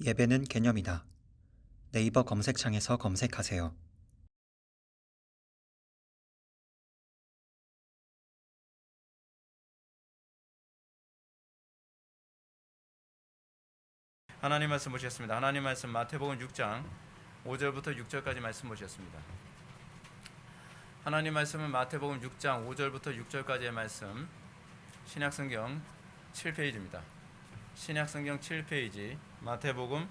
예배는 개념이다. 네이버 검색창에서 검색하세요. 하나님 말씀 보셨습니다. 하나님 말씀 마태복음 6장 5절부터 6절까지 말씀 보셨습니다. 하나님 말씀은 마태복음 6장 5절부터 6절까지의 말씀, 신약성경 7페이지입니다. 신약성경 7페이지 마태복음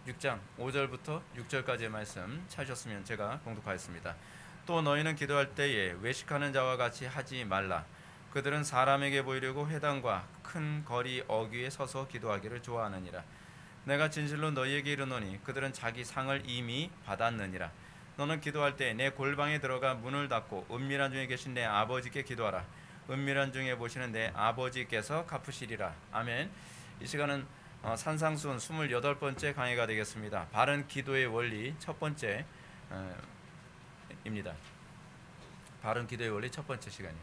6장 5절부터 6절까지의 말씀 찾으셨으면 제가 봉독하였습니다. 또 너희는 기도할 때에 외식하는 자와 같이 하지 말라. 그들은 사람에게 보이려고 회당과 큰 거리 어귀에 서서 기도하기를 좋아하느니라. 내가 진실로 너희에게 이르노니 그들은 자기 상을 이미 받았느니라. 너는 기도할 때 내 골방에 들어가 문을 닫고 은밀한 중에 계신 내 아버지께 기도하라. 은밀한 중에 보시는 내 아버지께서 갚으시리라. 아멘. 이 시간은 산상수훈 28번째 강의가 되겠습니다. 바른 기도의 원리 첫 번째 입니다. 바른 기도의 원리 첫 번째 시간이에요.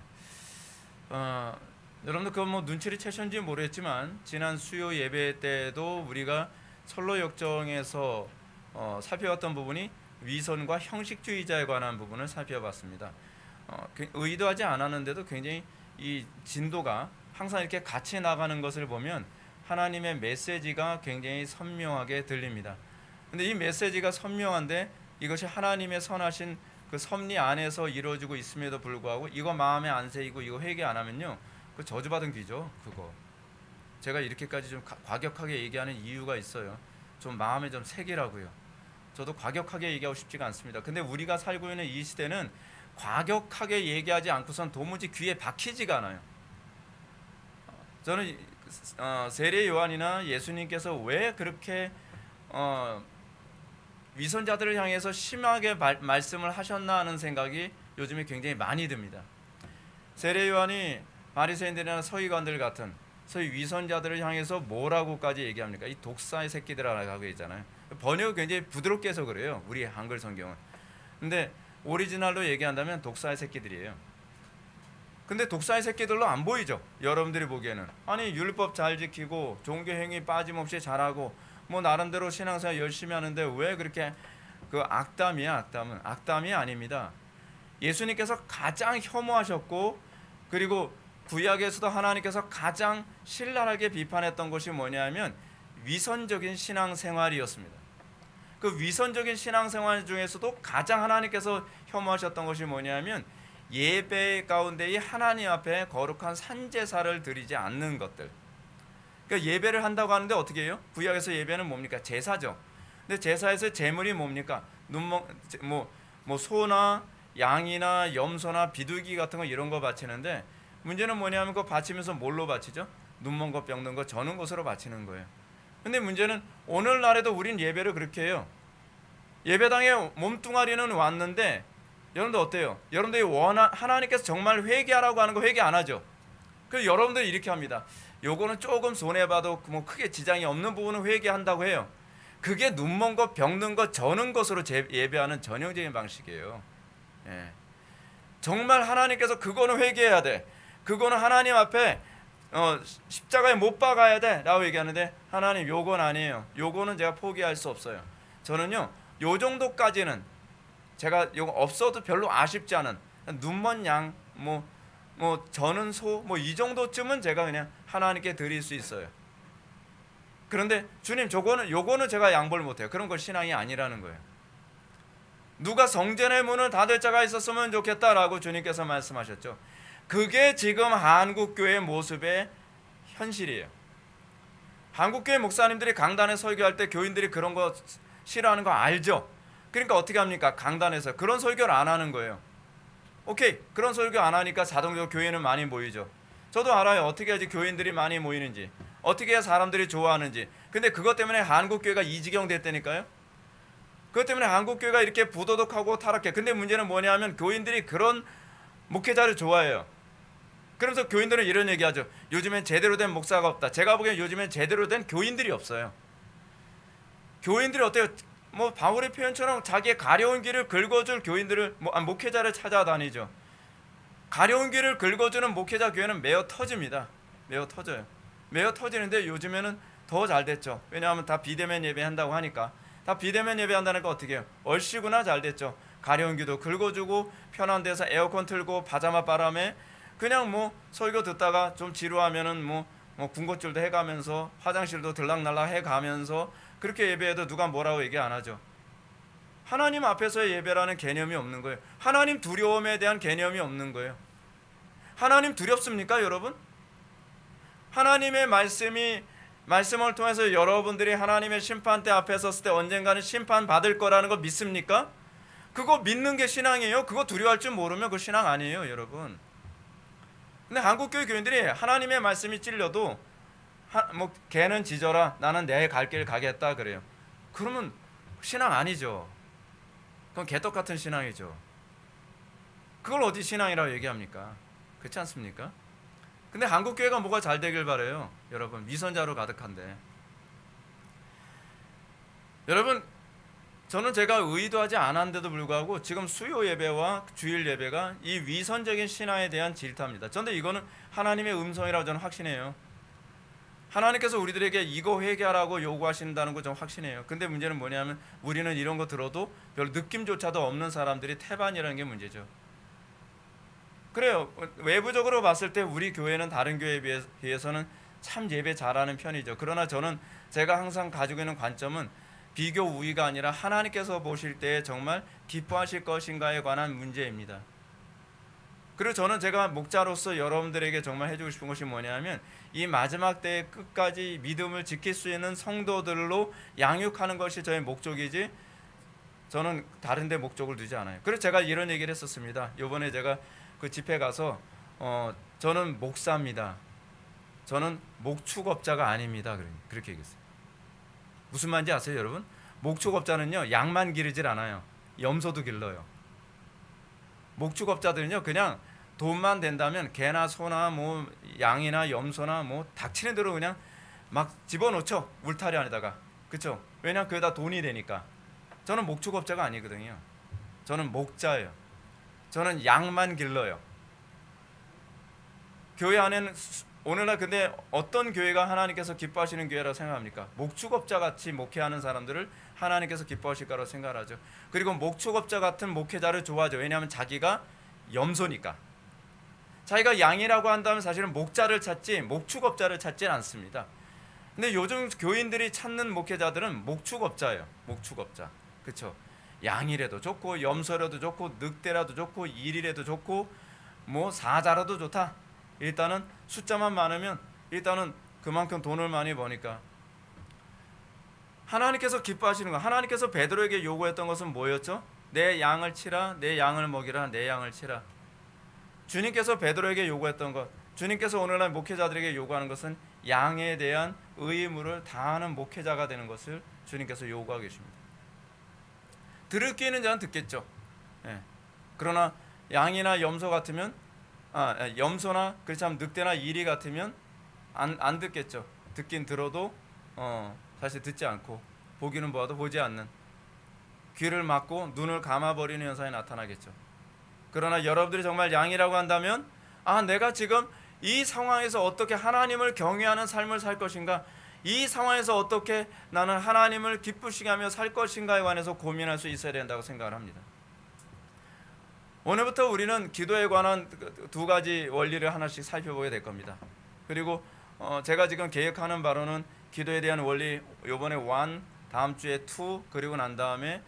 여러분들 그거 눈치를 채셨는지 모르겠지만 지난 수요 예배 때도 우리가 선로 역정에서 살펴봤던 부분이 위선과 형식주의자에 관한 부분을 살펴봤습니다. 의도하지 않았는데도 굉장히 이 진도가 항상 이렇게 같이 나가는 것을 보면 하나님의 메시지가 굉장히 선명하게 들립니다. 근데 이 메시지가 선명한데 이것이 하나님의 선하신 그 섭리 안에서 이루어지고 있음에도 불구하고 이거 마음에 안 새이고 이거 회개 안 하면요, 그 저주받은 귀죠. 그거 제가 이렇게까지 좀 과격하게 얘기하는 이유가 있어요. 좀 마음에 좀 새기라고요. 저도 과격하게 얘기하고 싶지가 않습니다. 근데 우리가 살고 있는 이 시대는 과격하게 얘기하지 않고선 도무지 귀에 박히지가 않아요. 저는 세례 요한이나 예수님께서 왜 그렇게 위선자들을 향해서 심하게 말씀을 하셨나 하는 생각이 요즘에 굉장히 많이 듭니다. 세례 요한이 바리새인들이나 서기관들 같은 소위 위선자들을 향해서 뭐라고까지 얘기합니까? 이 독사의 새끼들이라고 하고 있잖아요. 번역이 굉장히 부드럽게 해서 그래요, 우리 한글 성경은. 근데 오리지널로 얘기한다면 독사의 새끼들이에요. 근데 독사의 새끼들로 안 보이죠, 여러분들이 보기에는. 아니, 율법 잘 지키고 종교 행위 빠짐없이 잘하고 나름대로 신앙생활 열심히 하는데 왜 그렇게 그 악담이야? 악담이 아닙니다. 예수님께서 가장 혐오하셨고, 그리고 구약에서도 하나님께서 가장 신랄하게 비판했던 것이 뭐냐면 위선적인 신앙생활이었습니다. 그 위선적인 신앙생활 중에서도 가장 하나님께서 혐오하셨던 것이 뭐냐면 예배 가운데에 하나님 앞에 거룩한 산제사를 드리지 않는 것들. 그러니까 예배를 한다고 하는데 어떻게 해요? 구약에서 예배는 뭡니까? 제사죠. 근데 제사에서 제물이 뭡니까? 소나 양이나 염소나 비둘기 같은 거, 이런 거 바치는데, 문제는 뭐냐면 그거 바치면서 뭘로 바치죠? 눈먼 것, 병든 것, 저는 것으로 바치는 거예요. 근데 문제는 오늘날에도 우린 예배를 그렇게 해요. 예배당에 몸뚱아리는 왔는데 여러분들 어때요? 여러분들이 하나님께서 정말 회개하라고 하는 거 회개 안 하죠? 그래서 여러분들이 이렇게 합니다. 요거는 조금 손해봐도 크게 지장이 없는 부분은 회개한다고 해요. 그게 눈먼 것, 병든 것, 저는 것으로 예배하는 전형적인 방식이에요. 예. 정말 하나님께서 그거는 회개해야 돼, 그거는 하나님 앞에 십자가에 못 박아야 돼 라고 얘기하는데, 하나님 요건 아니에요. 요거는 제가 포기할 수 없어요. 저는요, 요 정도까지는 제가 요거 없어도 별로 아쉽지 않은 눈먼 양, 저는 소, 이 정도쯤은 제가 그냥 하나님께 드릴 수 있어요. 그런데 주님, 요거는 제가 양보를 못해요. 그런 걸 신앙이 아니라는 거예요. 누가 성전의 문을 닫을 자가 있었으면 좋겠다라고 주님께서 말씀하셨죠. 그게 지금 한국교회 모습의 현실이에요. 한국교회 목사님들이 강단에 설교할 때 교인들이 그런 거 싫어하는 거 알죠? 그러니까 어떻게 합니까? 강단에서 그런 설교를 안 하는 거예요. 오케이, 그런 설교 안 하니까 자동적으로 교회는 많이 모이죠. 저도 알아요, 어떻게 해야지 교인들이 많이 모이는지, 어떻게 해야 사람들이 좋아하는지. 근데 그것 때문에 한국교회가 이 지경 됐다니까요. 그것 때문에 한국교회가 이렇게 부도덕하고 타락해. 근데 문제는 뭐냐면 교인들이 그런 목회자를 좋아해요. 그러면서 교인들은 이런 얘기하죠. 요즘엔 제대로 된 목사가 없다. 제가 보기엔 요즘엔 제대로 된 교인들이 없어요. 교인들이 어때요? 바울의 표현처럼 자기의 가려운 길을 긁어줄 교인들을, 목회자를 찾아다니죠. 가려운 길을 긁어주는 목회자 교회는 매어 터집니다. 매어 터져요. 매어 터지는데 요즘에는 더 잘 됐죠. 왜냐하면 다 비대면 예배한다고 하니까. 다 비대면 예배한다니까 어떻게 해요? 얼씨구나 잘 됐죠. 가려운 기도 긁어주고 편한 데서 에어컨 틀고 파자마 바람에 그냥 뭐 설교 듣다가 좀 지루하면은 뭐 군것질도 해가면서 화장실도 들락날락 해가면서 그렇게 예배해도 누가 뭐라고 얘기 안 하죠. 하나님 앞에서의 예배라는 개념이 없는 거예요. 하나님 두려움에 대한 개념이 없는 거예요. 하나님 두렵습니까, 여러분? 하나님의 말씀을 통해서 여러분들이 하나님의 심판대 앞에 섰을 때 언젠가는 심판받을 거라는 거 믿습니까? 그거 믿는 게 신앙이에요. 그거 두려워할 줄 모르면 그거 신앙 아니에요, 여러분. 근데 한국교회 교인들이 하나님의 말씀이 찔려도 뭐 개는 짖어라 나는 내 갈 길 가겠다 그래요. 그러면 신앙 아니죠. 그건 개떡 같은 신앙이죠. 그걸 어디 신앙이라고 얘기합니까? 그렇지 않습니까? 근데 한국교회가 뭐가 잘 되길 바래요. 여러분 위선자로 가득한데. 여러분 저는 제가 의도하지 않았는데도 불구하고 지금 수요 예배와 주일 예배가 이 위선적인 신앙에 대한 질타입니다. 그런데 이거는 하나님의 음성이라고 저는 확신해요. 하나님께서 우리들에게 이거 회개하라고 요구하신다는 거 좀 확신해요. 근데 문제는 뭐냐면 우리는 이런 거 들어도 별 느낌조차도 없는 사람들이 태반이라는 게 문제죠. 그래요. 외부적으로 봤을 때 우리 교회는 다른 교회에 비해서는 참 예배 잘하는 편이죠. 그러나 저는 제가 항상 가지고 있는 관점은 비교 우위가 아니라 하나님께서 보실 때 정말 기뻐하실 것인가에 관한 문제입니다. 그리고 저는 제가 목자로서 여러분들에게 정말 해주고 싶은 것이 뭐냐면 이 마지막 때의 끝까지 믿음을 지킬 수 있는 성도들로 양육하는 것이 저의 목적이지 저는 다른 데 목적을 두지 않아요. 그래서 제가 이런 얘기를 했었습니다. 이번에 제가 그 집회 가서 저는 목사입니다. 저는 목축업자가 아닙니다. 그렇게 얘기했어요. 무슨 말인지 아세요, 여러분? 목축업자는요 양만 기르질 않아요. 염소도 길러요. 목축업자들은요 그냥 돈만 된다면 개나 소나 뭐 양이나 염소나 뭐 닥치는 대로 그냥 막 집어넣죠. 울타리 안에다가. 그렇죠? 왜냐면 그게 다 돈이 되니까. 저는 목축업자가 아니거든요. 저는 목자예요. 저는 양만 길러요. 교회 안에는 오늘날 근데 어떤 교회가 하나님께서 기뻐하시는 교회라고 생각합니까? 목축업자 같이 목회하는 사람들을 하나님께서 기뻐하실 거라고 생각하죠. 그리고 목축업자 같은 목회자를 좋아하죠. 왜냐하면 자기가 염소니까. 자기가 양이라고 한다면 사실은 목자를 찾지 목축업자를 찾지 않습니다. 근데 요즘 교인들이 찾는 목회자들은 목축업자예요. 목축업자. 그렇죠? 양이라도 좋고 염소라도 좋고 늑대라도 좋고 일이라도 좋고 뭐 사자라도 좋다. 일단은 숫자만 많으면 일단은 그만큼 돈을 많이 버니까. 하나님께서 기뻐하시는 거. 하나님께서 베드로에게 요구했던 것은 뭐였죠? 내 양을 치라, 내 양을 먹이라, 내 양을 치라. 주님께서 베드로에게 요구했던 것, 주님께서 오늘날 목회자들에게 요구하는 것은 양에 대한 의무를 다하는 목회자가 되는 것을 주님께서 요구하고 계십니다. 들을 귀는 자는 듣겠죠. 예. 그러나 양이나 염소 같으면 염소나 그렇지 않으면 늑대나 이리 같으면 안 듣겠죠. 듣긴 들어도 사실 듣지 않고 보기는 보아도 보지 않는, 귀를 막고 눈을 감아버리는 현상이 나타나겠죠. 그러나 여러분들이 정말 양이라고 한다면 내가 지금 이 상황에서 어떻게 하나님을 경외하는 삶을 살 것인가, 이 상황에서 어떻게 나는 하나님을 기쁘시게 하며 살 것인가에 관해서 고민할 수 있어야 된다고 생각을 합니다. 오늘부터 우리는 기도에 관한 두 가지 원리를 하나씩 살펴보게 될 겁니다. 그리고 제가 지금 계획하는 바로는 기도에 대한 원리 이번에 1, 다음 주에 2, 그리고 난 다음에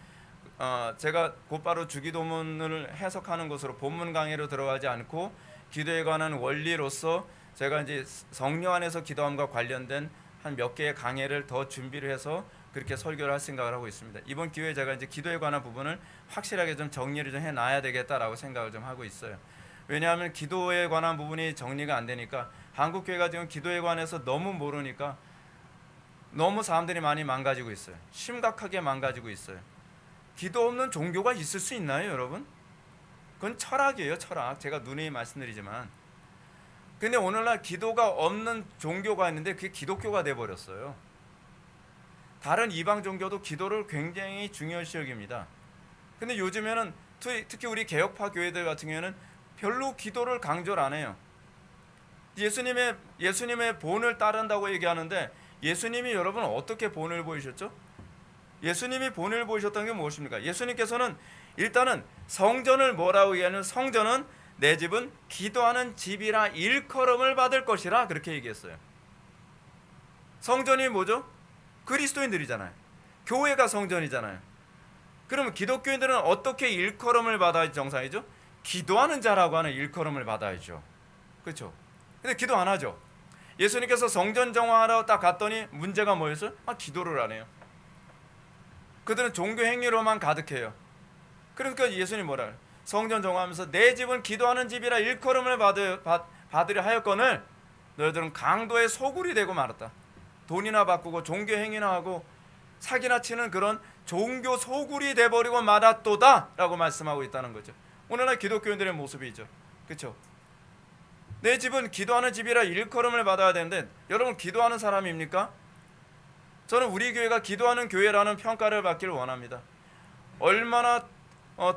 제가 곧바로 주기도문을 해석하는 것으로 본문 강의로 들어가지 않고 기도에 관한 원리로서 제가 이제 성령 안에서 기도함과 관련된 한 몇 개의 강의를 더 준비를 해서 그렇게 설교를 할 생각을 하고 있습니다. 이번 기회에 제가 이제 기도에 관한 부분을 확실하게 좀 정리를 좀 해놔야 되겠다라고 생각을 좀 하고 있어요. 왜냐하면 기도에 관한 부분이 정리가 안 되니까, 한국 교회가 지금 기도에 관해서 너무 모르니까 너무 사람들이 많이 망가지고 있어요. 심각하게 망가지고 있어요. 기도 없는 종교가 있을 수 있나요, 여러분? 그건 철학이에요, 철학. 제가 누누이 말씀드리지만. 근데 오늘날 기도가 없는 종교가 있는데 그게 기독교가 돼버렸어요. 다른 이방 종교도 기도를 굉장히 중요시 여깁니다. 근데 요즘에는 특히 우리 개혁파 교회들 같은 경우에는 별로 기도를 강조를 안 해요. 예수님의 본을 따른다고 얘기하는데 예수님이 여러분 어떻게 본을 보이셨죠? 예수님이 본을 보이셨던 게 무엇입니까? 예수님께서는 일단은 성전을 뭐라고 얘기하냐면 성전은 내 집은 기도하는 집이라 일컬음을 받을 것이라 그렇게 얘기했어요. 성전이 뭐죠? 그리스도인들이잖아요. 교회가 성전이잖아요. 그러면 기독교인들은 어떻게 일컬음을 받아야 정상이죠? 기도하는 자라고 하는 일컬음을 받아야죠. 그렇죠? 근데 기도 안 하죠. 예수님께서 성전 정화하러 딱 갔더니 문제가 뭐였어요? 기도를 안 해요. 그들은 종교 행위로만 가득해요. 그러니까 예수님 뭐라 그래요? 성전 정화하면서 내 집은 기도하는 집이라 일컬음을 받으려 하였거늘 너희들은 강도의 소굴이 되고 말았다. 돈이나 바꾸고 종교 행위나 하고 사기나 치는 그런 종교 소굴이 돼버리고 말았도다 라고 말씀하고 있다는 거죠. 오늘날 기독교인들의 모습이죠. 그렇죠? 내 집은 기도하는 집이라 일컬음을 받아야 되는데 여러분 기도하는 사람입니까? 저는 우리 교회가 기도하는 교회라는 평가를 받기를 원합니다. 얼마나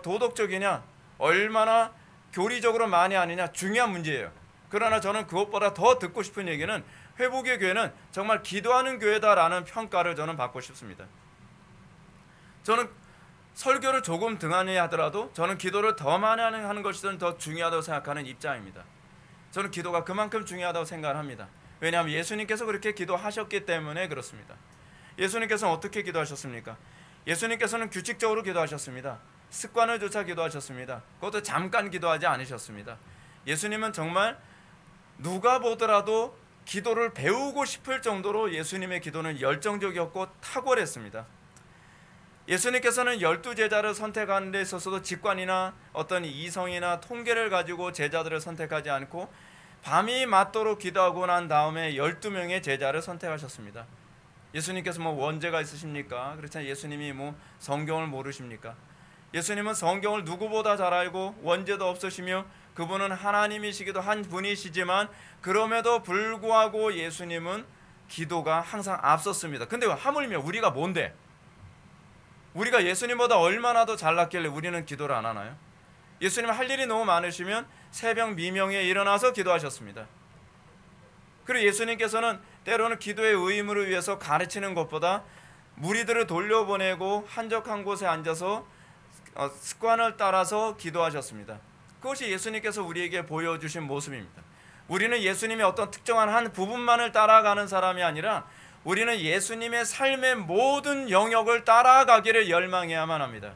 도덕적이냐, 얼마나 교리적으로 많이 아니냐 중요한 문제예요. 그러나 저는 그것보다 더 듣고 싶은 얘기는 회복의 교회는 정말 기도하는 교회다라는 평가를 저는 받고 싶습니다. 저는 설교를 조금 등한히 하더라도 저는 기도를 더 많이 하는 것이 더 중요하다고 생각하는 입장입니다. 저는 기도가 그만큼 중요하다고 생각을 합니다. 왜냐하면 예수님께서 그렇게 기도하셨기 때문에 그렇습니다. 예수님께서는 어떻게 기도하셨습니까? 예수님께서는 규칙적으로 기도하셨습니다. 습관을 쫓아 기도하셨습니다. 그것도 잠깐 기도하지 않으셨습니다. 예수님은 정말 누가 보더라도 기도를 배우고 싶을 정도로 예수님의 기도는 열정적이었고 탁월했습니다. 예수님께서는 12제자를 선택하는 데 있어서도 직관이나 어떤 이성이나 통계를 가지고 제자들을 선택하지 않고 밤이 맞도록 기도하고 난 다음에 12명의 제자를 선택하셨습니다. 예수님께서 원죄가 있으십니까? 그렇잖아요. 예수님이 성경을 모르십니까? 예수님은 성경을 누구보다 잘 알고 원죄도 없으시며 그분은 하나님이시기도 한 분이시지만 그럼에도 불구하고 예수님은 기도가 항상 앞섰습니다. 근데 하물며 우리가 뭔데? 우리가 예수님보다 얼마나 더 잘났길래 우리는 기도를 안 하나요? 예수님 할 일이 너무 많으시면 새벽 미명에 일어나서 기도하셨습니다. 그리고 예수님께서는 때로는 기도의 의무를 위해서 가르치는 것보다 무리들을 돌려보내고 한적한 곳에 앉아서 습관을 따라서 기도하셨습니다. 그것이 예수님께서 우리에게 보여주신 모습입니다. 우리는 예수님의 어떤 특정한 한 부분만을 따라가는 사람이 아니라 우리는 예수님의 삶의 모든 영역을 따라가기를 열망해야만 합니다.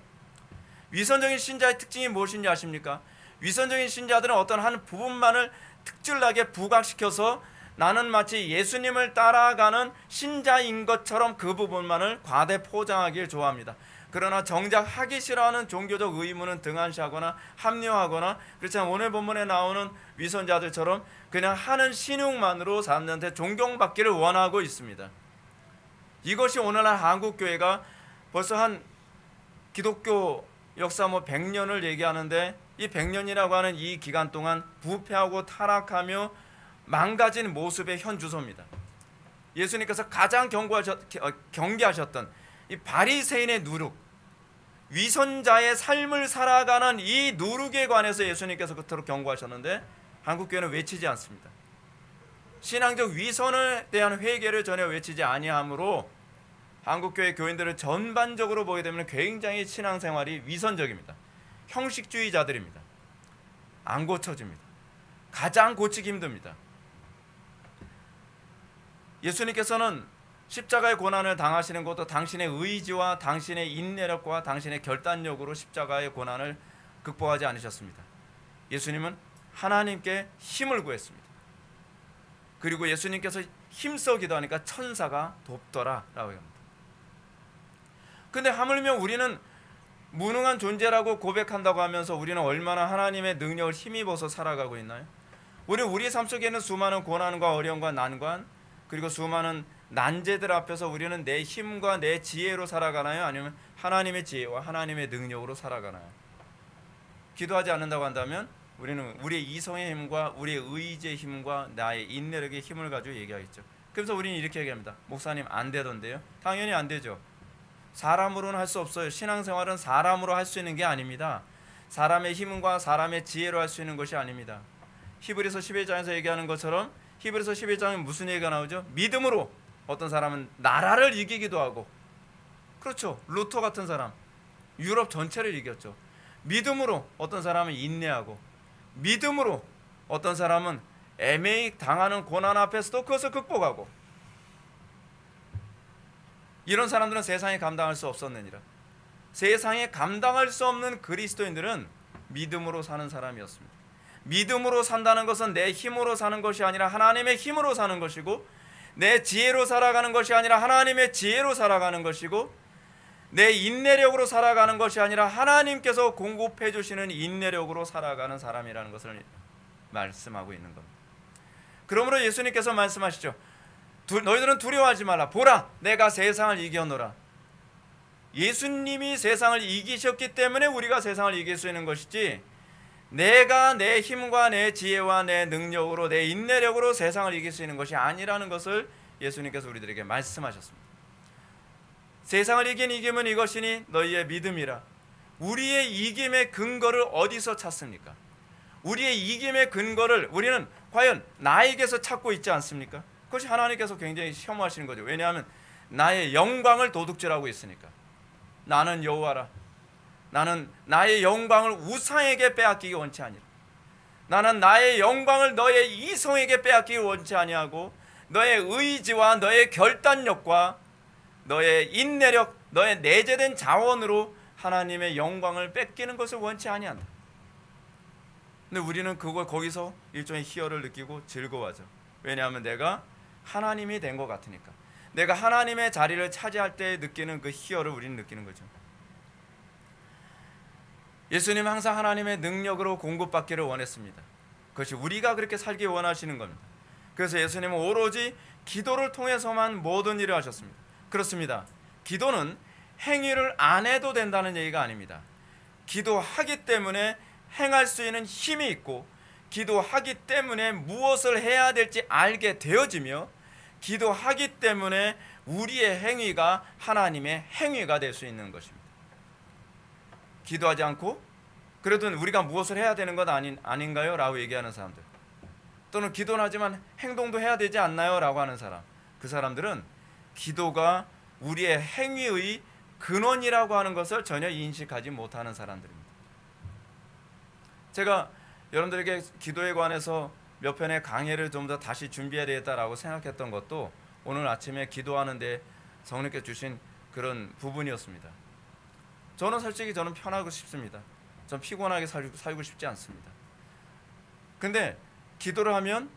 위선적인 신자의 특징이 무엇인지 아십니까? 위선적인 신자들은 어떤 한 부분만을 특출나게 부각시켜서 나는 마치 예수님을 따라가는 신자인 것처럼 그 부분만을 과대 포장하길 좋아합니다. 그러나 정작 하기 싫어하는 종교적 의무는 등한시하거나 합리화하거나 그렇지만 오늘 본문에 나오는 위선자들처럼 그냥 하는 신용만으로 사람들한테 존경받기를 원하고 있습니다. 이것이 오늘날 한국교회가 벌써 한 기독교 역사 100년을 얘기하는데 이 100년이라고 하는 이 기간 동안 부패하고 타락하며 망가진 모습의 현 주소입니다. 예수님께서 가장 경계하셨던 이 바리새인의 누룩, 위선자의 삶을 살아가는 이 누룩에 관해서 예수님께서 그토록 경고하셨는데 한국교회는 외치지 않습니다. 신앙적 위선에 대한 회개를 전혀 외치지 아니하므로 한국교회 교인들을 전반적으로 보게 되면 굉장히 신앙생활이 위선적입니다. 형식주의자들입니다. 안 고쳐집니다. 가장 고치기 힘듭니다. 예수님께서는 십자가의 고난을 당하시는 것도 당신의 의지와 당신의 인내력과 당신의 결단력으로 십자가의 고난을 극복하지 않으셨습니다. 예수님은 하나님께 힘을 구했습니다. 그리고 예수님께서 힘써 기도하니까 천사가 돕더라 라고 합니다. 근데 하물며 우리는 무능한 존재라고 고백한다고 하면서 우리는 얼마나 하나님의 능력을 힘입어서 살아가고 있나요? 우리 삶 속에는 수많은 고난과 어려움과 난관 그리고 수많은 난제들 앞에서 우리는 내 힘과 내 지혜로 살아가나요? 아니면 하나님의 지혜와 하나님의 능력으로 살아가나요? 기도하지 않는다고 한다면 우리는 우리의 이성의 힘과 우리의 의지의 힘과 나의 인내력의 힘을 가지고 얘기하겠죠. 그래서 우리는 이렇게 얘기합니다. 목사님 안 되던데요? 당연히 안 되죠. 사람으로는 할 수 없어요. 신앙생활은 사람으로 할 수 있는 게 아닙니다. 사람의 힘과 사람의 지혜로 할 수 있는 것이 아닙니다. 히브리서 11장에서 얘기하는 것처럼 히브리서 11장에 무슨 얘기가 나오죠? 믿음으로 어떤 사람은 나라를 이기기도 하고, 그렇죠. 루터 같은 사람 유럽 전체를 이겼죠. 믿음으로 어떤 사람은 인내하고, 믿음으로 어떤 사람은 애매히 당하는 고난 앞에서도 그것을 극복하고, 이런 사람들은 세상에 감당할 수 없었느니라. 세상에 감당할 수 없는 그리스도인들은 믿음으로 사는 사람이었습니다. 믿음으로 산다는 것은 내 힘으로 사는 것이 아니라 하나님의 힘으로 사는 것이고, 내 지혜로 살아가는 것이 아니라 하나님의 지혜로 살아가는 것이고, 내 인내력으로 살아가는 것이 아니라 하나님께서 공급해 주시는 인내력으로 살아가는 사람이라는 것을 말씀하고 있는 겁니다. 그러므로 예수님께서 말씀하시죠. 너희들은 두려워하지 말라. 보라, 내가 세상을 이겨노라. 예수님이 세상을 이기셨기 때문에 우리가 세상을 이길 수 있는 것이지, 내가 내 힘과 내 지혜와 내 능력으로, 내 인내력으로 세상을 이길 수 있는 것이 아니라는 것을 예수님께서 우리들에게 말씀하셨습니다. 세상을 이긴 이김은 이것이니 너희의 믿음이라. 우리의 이김의 근거를 어디서 찾습니까? 우리의 이김의 근거를 우리는 과연 나에게서 찾고 있지 않습니까? 그것이 하나님께서 굉장히 혐오하시는 거죠. 왜냐하면 나의 영광을 도둑질하고 있으니까. 나는 여호와라. 나는 나의 영광을 우상에게 빼앗기기 원치 아니라. 나는 나의 영광을 너의 이성에게 빼앗기기 원치 아니하고, 너의 의지와 너의 결단력과 너의 인내력, 너의 내재된 자원으로 하나님의 영광을 뺏기는 것을 원치 아니한다. 근데 우리는 거기서 일종의 희열을 느끼고 즐거워하죠. 왜냐하면 내가 하나님이 된 것 같으니까. 내가 하나님의 자리를 차지할 때 느끼는 그 희열을 우리는 느끼는 거죠. 예수님 항상 하나님의 능력으로 공급받기를 원했습니다. 그것이 우리가 그렇게 살기 원하시는 겁니다. 그래서 예수님은 오로지 기도를 통해서만 모든 일을 하셨습니다. 그렇습니다. 기도는 행위를 안 해도 된다는 얘기가 아닙니다. 기도하기 때문에 행할 수 있는 힘이 있고, 기도하기 때문에 무엇을 해야 될지 알게 되어지며, 기도하기 때문에 우리의 행위가 하나님의 행위가 될 수 있는 것입니다. 기도하지 않고 그래도 우리가 무엇을 해야 되는 것 아닌가요? 라고 얘기하는 사람들, 또는 기도는 하지만 행동도 해야 되지 않나요? 라고 하는 사람, 그 사람들은 기도가 우리의 행위의 근원이라고 하는 것을 전혀 인식하지 못하는 사람들입니다. 제가 여러분들에게 기도에 관해서 몇 편의 강의를 좀 더 다시 준비해야 되겠다라고 생각했던 것도 오늘 아침에 기도하는데 성령께 주신 그런 부분이었습니다. 저는 솔직히 편하고 싶습니다. 전 피곤하게 살고 싶지 않습니다. 근데 기도를 하면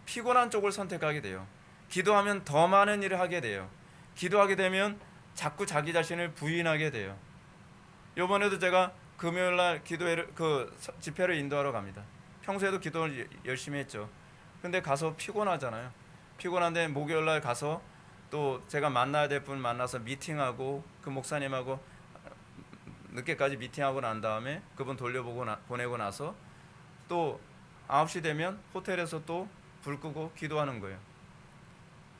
피곤한 쪽을 선택하게 돼요. 기도하면 더 많은 일을 하게 돼요. 기도하게 되면 자꾸 자기 자신을 부인하게 돼요. 이번에도 제가 금요일날 기도회를 집회를 인도하러 갑니다. 평소에도 기도를 열심히 했죠. 근데 가서 피곤하잖아요. 피곤한데 목요일날 가서 또 제가 만나야 될 분 만나서 미팅하고, 그 목사님하고 늦게까지 미팅하고 난 다음에 그분 보내고 나서 또 9시 되면 호텔에서 또 불 끄고 기도하는 거예요.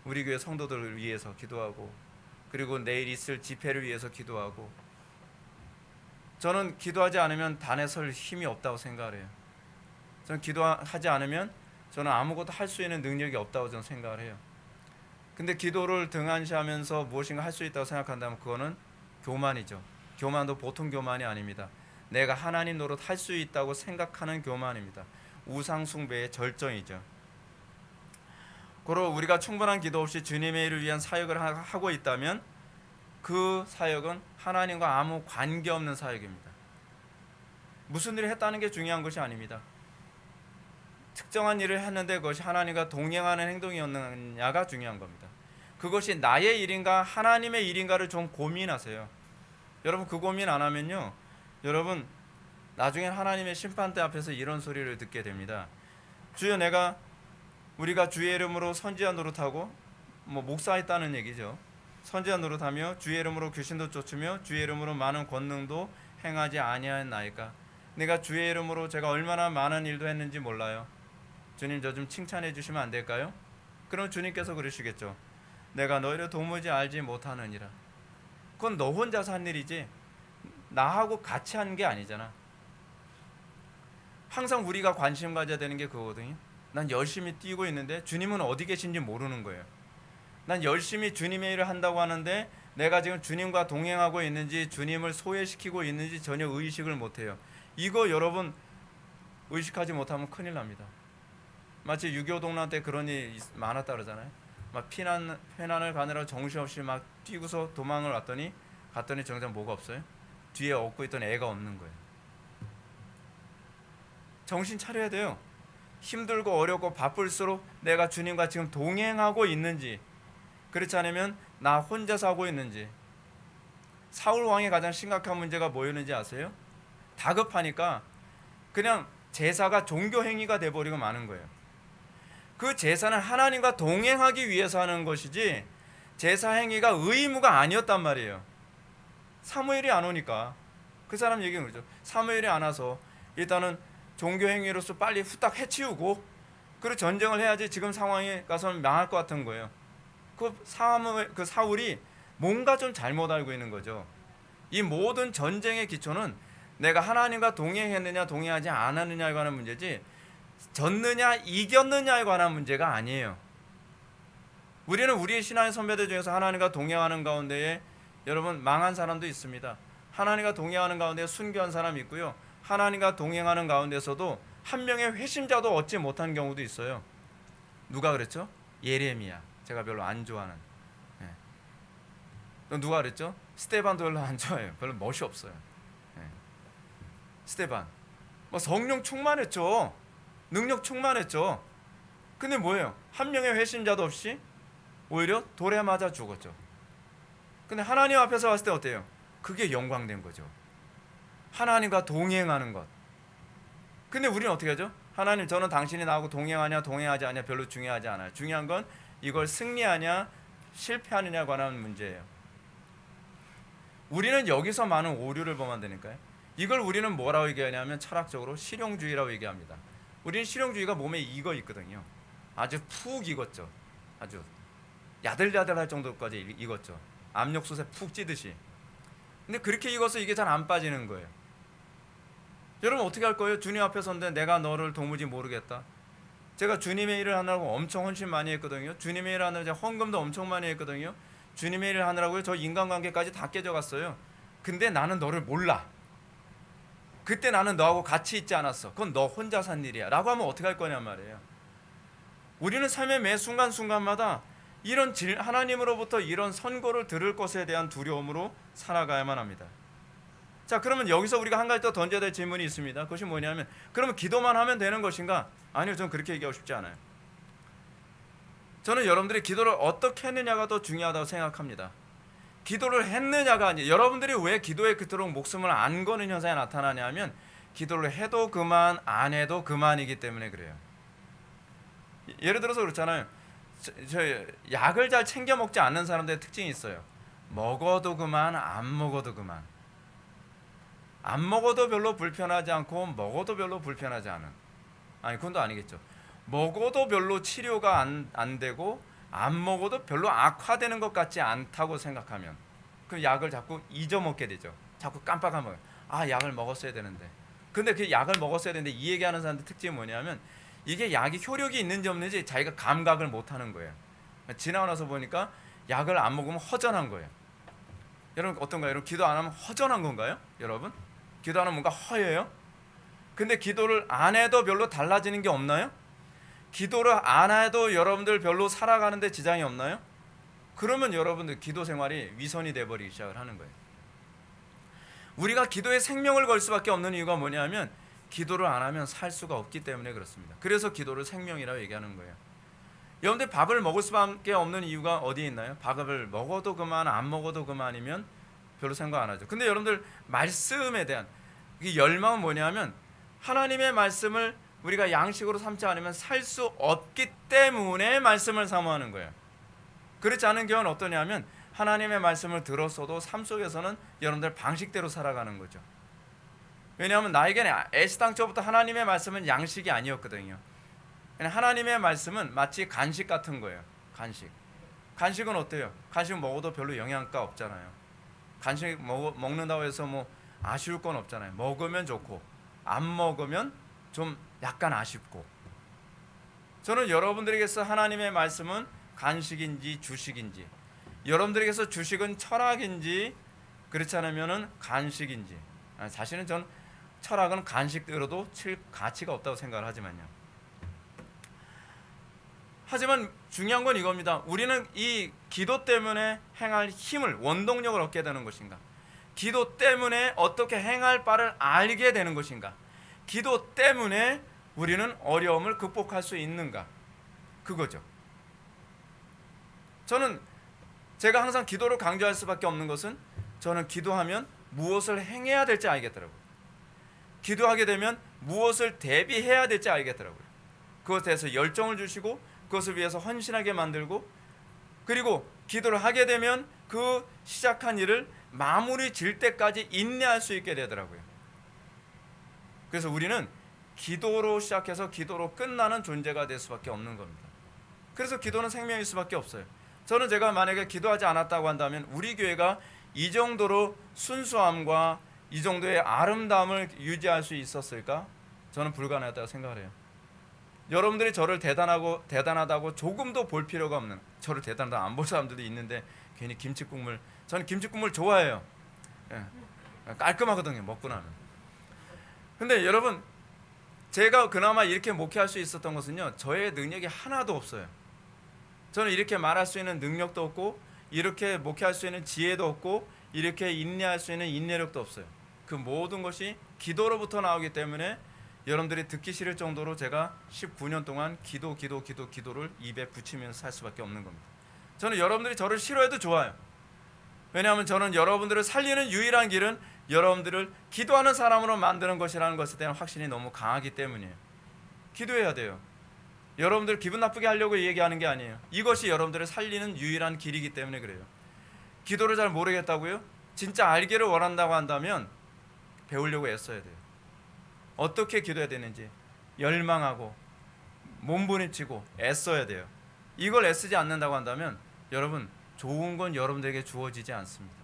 우리 교회 성도들을 위해서 기도하고, 그리고 내일 있을 집회를 위해서 기도하고. 저는 기도하지 않으면 단에 설 힘이 없다고 생각을 해요. 저는 기도하지 않으면 저는 아무것도 할 수 있는 능력이 없다고 저는 생각을 해요. 근데 기도를 등한시하면서 무엇인가 할 수 있다고 생각한다면 그거는 교만이죠. 교만도 보통 교만이 아닙니다. 내가 하나님 노릇 할 수 있다고 생각하는 교만입니다. 우상 숭배의 절정이죠. 고로 우리가 충분한 기도 없이 주님의 일을 위한 사역을 하고 있다면 그 사역은 하나님과 아무 관계없는 사역입니다. 무슨 일을 했다는 게 중요한 것이 아닙니다. 특정한 일을 했는데 그것이 하나님과 동행하는 행동이었느냐가 중요한 겁니다. 그것이 나의 일인가 하나님의 일인가를 좀 고민하세요. 여러분 그 고민 안 하면요, 여러분 나중엔 하나님의 심판대 앞에서 이런 소리를 듣게 됩니다. 주여, 우리가 주의 이름으로 선지자 노릇하고, 목사했다는 얘기죠. 선지자 노릇하며 주의 이름으로 귀신도 쫓으며 주의 이름으로 많은 권능도 행하지 아니하였나이까. 내가 주의 이름으로 제가 얼마나 많은 일도 했는지 몰라요. 주님, 저 좀 칭찬해 주시면 안 될까요? 그럼 주님께서 그러시겠죠. 내가 너희를 도무지 알지 못하느니라. 그건 너 혼자서 한 일이지 나하고 같이 한 게 아니잖아. 항상 우리가 관심 가져야 되는 게 그거거든요. 난 열심히 뛰고 있는데 주님은 어디 계신지 모르는 거예요. 난 열심히 주님의 일을 한다고 하는데 내가 지금 주님과 동행하고 있는지 주님을 소외시키고 있는지 전혀 의식을 못해요. 이거 여러분 의식하지 못하면 큰일 납니다. 마치 6.25 동란 때 그런 일이 많았다 그러잖아요. 막 피난을 가느라 정신없이 막 뛰고서 도망을 갔더니 정작 뭐가 없어요? 뒤에 업고 있던 애가 없는 거예요. 정신 차려야 돼요. 힘들고 어렵고 바쁠수록 내가 주님과 지금 동행하고 있는지, 그렇지 않으면 나 혼자 사고 있는지. 사울 왕의 가장 심각한 문제가 뭐였는지 아세요? 다급하니까 그냥 제사가 종교 행위가 돼버리고 마는 거예요. 그 제사는 하나님과 동행하기 위해서 하는 것이지 제사 행위가 의무가 아니었단 말이에요. 사무엘이 안 오니까 그 사람 얘기는 그러죠. 사무엘이 안 와서 일단은 종교 행위로서 빨리 후딱 해치우고 그리고 전쟁을 해야지 지금 상황에 가서는 망할 것 같은 거예요. 그 사울이 뭔가 좀 잘못 알고 있는 거죠. 이 모든 전쟁의 기초는 내가 하나님과 동행했느냐 동행하지 않았느냐에 관한 문제지 졌느냐 이겼느냐에 관한 문제가 아니에요. 우리는 우리의 신앙의 선배들 중에서 하나님과 동행하는 가운데에 여러분 망한 사람도 있습니다. 하나님과 동행하는 가운데 순교한 사람이 있고요. 하나님과 동행하는 가운데서도 한 명의 회심자도 얻지 못한 경우도 있어요. 누가 그랬죠? 예레미야. 제가 별로 안 좋아하는. 또 누가 그랬죠? 스테반도 별로 안 좋아해요. 별로 멋이 없어요. 스테반. 뭐 성령 충만했죠. 능력 충만했죠. 근데 뭐예요? 한 명의 회심자도 없이 오히려 돌에 맞아 죽었죠. 근데 하나님 앞에서 봤을 때 어때요? 그게 영광된 거죠. 하나님과 동행하는 것. 근데 우리는 어떻게 하죠? 하나님, 저는 당신이 나하고 동행하냐 동행하지 않냐 별로 중요하지 않아요. 중요한 건 이걸 승리하냐 실패하느냐에 관한 문제예요. 우리는 여기서 많은 오류를 보면 되니까요. 이걸 우리는 뭐라고 얘기하냐면 철학적으로 실용주의라고 얘기합니다. 우리는 실용주의가 몸에 익어 있거든요. 아주 푹 익었죠. 아주 야들야들할 정도까지 익었죠. 압력솥에 푹 찌듯이. 근데 그렇게 익어서 이게 잘 안 빠지는 거예요. 여러분 어떻게 할 거예요? 주님 앞에 선데 내가 너를 도무지 모르겠다. 제가 주님의 일을 하느라고 엄청 헌신 많이 했거든요. 주님의 일을 하느라고 헌금도 엄청 많이 했거든요. 주님의 일을 하느라고 저 인간관계까지 다 깨져갔어요. 근데 나는 너를 몰라. 그때 나는 너하고 같이 있지 않았어. 그건 너 혼자 산 일이야 라고 하면 어떻게 할 거냐 말이에요. 우리는 삶의 매 순간순간마다 이런 하나님으로부터 이런 선고를 들을 것에 대한 두려움으로 살아가야만 합니다. 자, 그러면 여기서 우리가 한 가지 더 던져야 될 질문이 있습니다. 그것이 뭐냐면, 그러면 기도만 하면 되는 것인가? 아니요, 저는 그렇게 얘기하고 싶지 않아요. 저는 여러분들이 기도를 어떻게 했느냐가 더 중요하다고 생각합니다. 기도를 했느냐가 아니에요. 여러분들이 왜 기도에 그토록 목숨을 안 거는 현상이 나타나냐면 기도를 해도 그만 안 해도 그만이기 때문에 그래요. 예를 들어서 그렇잖아요. 저 약을 잘 챙겨 먹지 않는 사람들의 특징이 있어요. 먹어도 그만 안 먹어도 그만. 안 먹어도 별로 불편하지 않고 먹어도 별로 불편하지 않은. 아니 그건 또 아니겠죠. 먹어도 별로 치료가 안 되고 안 먹어도 별로 악화되는 것 같지 않다고 생각하면 그 약을 자꾸 잊어먹게 되죠. 자꾸 깜빡하면 약을 먹었어야 되는데. 근데 그 약을 먹었어야 되는데 이 얘기하는 사람들 특징이 뭐냐면 이게 약이 효력이 있는지 없는지 자기가 감각을 못하는 거예요. 지나고 나서 보니까 약을 안 먹으면 허전한 거예요. 여러분 어떤가요? 여러분 기도 안 하면 허전한 건가요? 여러분? 기도 안 하면 뭔가 허예요? 근데 기도를 안 해도 별로 달라지는 게 없나요? 기도를 안 해도 여러분들 별로 살아가는데 지장이 없나요? 그러면 여러분들 기도 생활이 위선이 돼버리기 시작을 하는 거예요. 우리가 기도에 생명을 걸 수밖에 없는 이유가 뭐냐면 기도를 안 하면 살 수가 없기 때문에 그렇습니다. 그래서 기도를 생명이라고 얘기하는 거예요. 여러분들 밥을 먹을 수밖에 없는 이유가 어디에 있나요? 밥을 먹어도 그만 안 먹어도 그만이면 별로 생각 안 하죠. 근데 여러분들 말씀에 대한 이 열망은 뭐냐면 하나님의 말씀을 우리가 양식으로 삼지 않으면 살 수 없기 때문에 말씀을 사모하는 거예요. 그렇지 않은 경우는 어떠냐면 하나님의 말씀을 들었어도 삶 속에서는 여러분들 방식대로 살아가는 거죠. 왜냐하면 나에게는 애시당초부터 하나님의 말씀은 양식이 아니었거든요. 하나님의 말씀은 마치 간식 같은 거예요. 간식은 어때요? 간식 먹어도 별로 영양가 없잖아요. 간식 먹는다고 해서 뭐 아쉬울 건 없잖아요. 먹으면 좋고 안 먹으면 좀 약간 아쉽고. 저는 여러분들에게서 하나님의 말씀은 간식인지 주식인지, 여러분들에게서 주식은 철학인지 그렇지 않으면은 간식인지. 사실은 전 철학은 간식으로도 칠 가치가 없다고 생각을 하지만요. 하지만 중요한 건 이겁니다. 우리는 이 기도 때문에 행할 힘을, 원동력을 얻게 되는 것인가? 기도 때문에 어떻게 행할 바를 알게 되는 것인가? 기도 때문에 우리는 어려움을 극복할 수 있는가? 그거죠. 저는 제가 항상 기도를 강조할 수밖에 없는 것은 저는 기도하면 무엇을 행해야 될지 알겠더라고요. 기도하게 되면 무엇을 대비해야 될지 알겠더라고요. 그것에 대해서 열정을 주시고 그것을 위해서 헌신하게 만들고, 그리고 기도를 하게 되면 그 시작한 일을 마무리 질 때까지 인내할 수 있게 되더라고요. 그래서 우리는 기도로 시작해서 기도로 끝나는 존재가 될 수밖에 없는 겁니다. 그래서 기도는 생명일 수밖에 없어요. 저는 제가 만약에 기도하지 않았다고 한다면 우리 교회가 이 정도로 순수함과 이 정도의 아름다움을 유지할 수 있었을까? 저는 불가능하다고 생각을 해요. 여러분들이 저를 대단하다고 조금도 볼 필요가 없는, 저를 대단하다 안 볼 사람들도 있는데 괜히 김치국물, 저는 김치국물 좋아해요. 예, 깔끔하거든요, 먹고 나면. 근데 여러분, 제가 그나마 이렇게 목회할 수 있었던 것은요, 저의 능력이 하나도 없어요. 저는 이렇게 말할 수 있는 능력도 없고, 이렇게 목회할 수 있는 지혜도 없고, 이렇게 인내할 수 있는 인내력도 없어요. 그 모든 것이 기도로부터 나오기 때문에 여러분들이 듣기 싫을 정도로 제가 19년 동안 기도를 입에 붙이면서 살 수밖에 없는 겁니다. 저는 여러분들이 저를 싫어해도 좋아요. 왜냐하면 저는 여러분들을 살리는 유일한 길은 여러분들을 기도하는 사람으로 만드는 것이라는 것에 대한 확신이 너무 강하기 때문이에요. 기도해야 돼요. 여러분들 기분 나쁘게 하려고 얘기하는 게 아니에요. 이것이 여러분들을 살리는 유일한 길이기 때문에 그래요. 기도를 잘 모르겠다고요? 진짜 알기를 원한다고 한다면 배우려고 애써야 돼요. 어떻게 기도해야 되는지 열망하고 몸부림치고 애써야 돼요. 이걸 애쓰지 않는다고 한다면 여러분, 좋은 건 여러분들에게 주어지지 않습니다.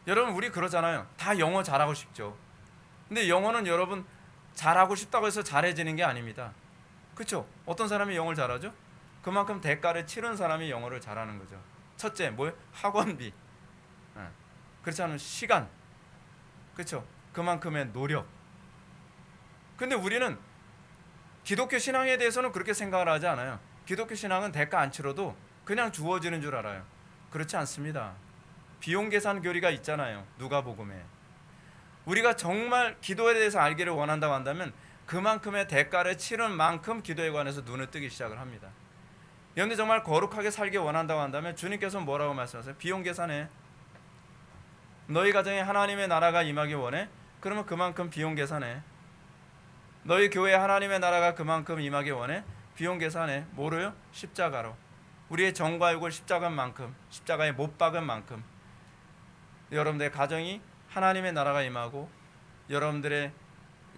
여러분, 우리 그러잖아요. 다 영어 잘하고 싶죠. 근데 영어는 여러분 잘하고 싶다고 해서 잘해지는 게 아닙니다. 그렇죠? 어떤 사람이 영어를 잘하죠? 그만큼 대가를 치른 사람이 영어를 잘하는 거죠. 첫째, 뭐예요? 학원비. 그렇지 않으면 시간. 그렇죠? 그만큼의 노력. 근데 우리는 기독교 신앙에 대해서는 그렇게 생각을 하지 않아요. 기독교 신앙은 대가 안 치러도 그냥 주어지는 줄 알아요. 그렇지 않습니다. 비용 계산 교리가 있잖아요. 누가복음에. 우리가 정말 기도에 대해서 알기를 원한다고 한다면 그만큼의 대가를 치른 만큼 기도에 관해서 눈을 뜨기 시작을 합니다. 그런데 정말 거룩하게 살기 원한다고 한다면 주님께서 뭐라고 말씀하세요? 비용 계산해. 너희 가정에 하나님의 나라가 임하기 원해? 그러면 그만큼 비용 계산해. 너희 교회에 하나님의 나라가 그만큼 임하기 원해? 비용 계산해. 뭐로요? 십자가로. 우리의 정과 욕을 십자가에 못 박은 만큼 여러분들의 가정이 하나님의 나라가 임하고 여러분들의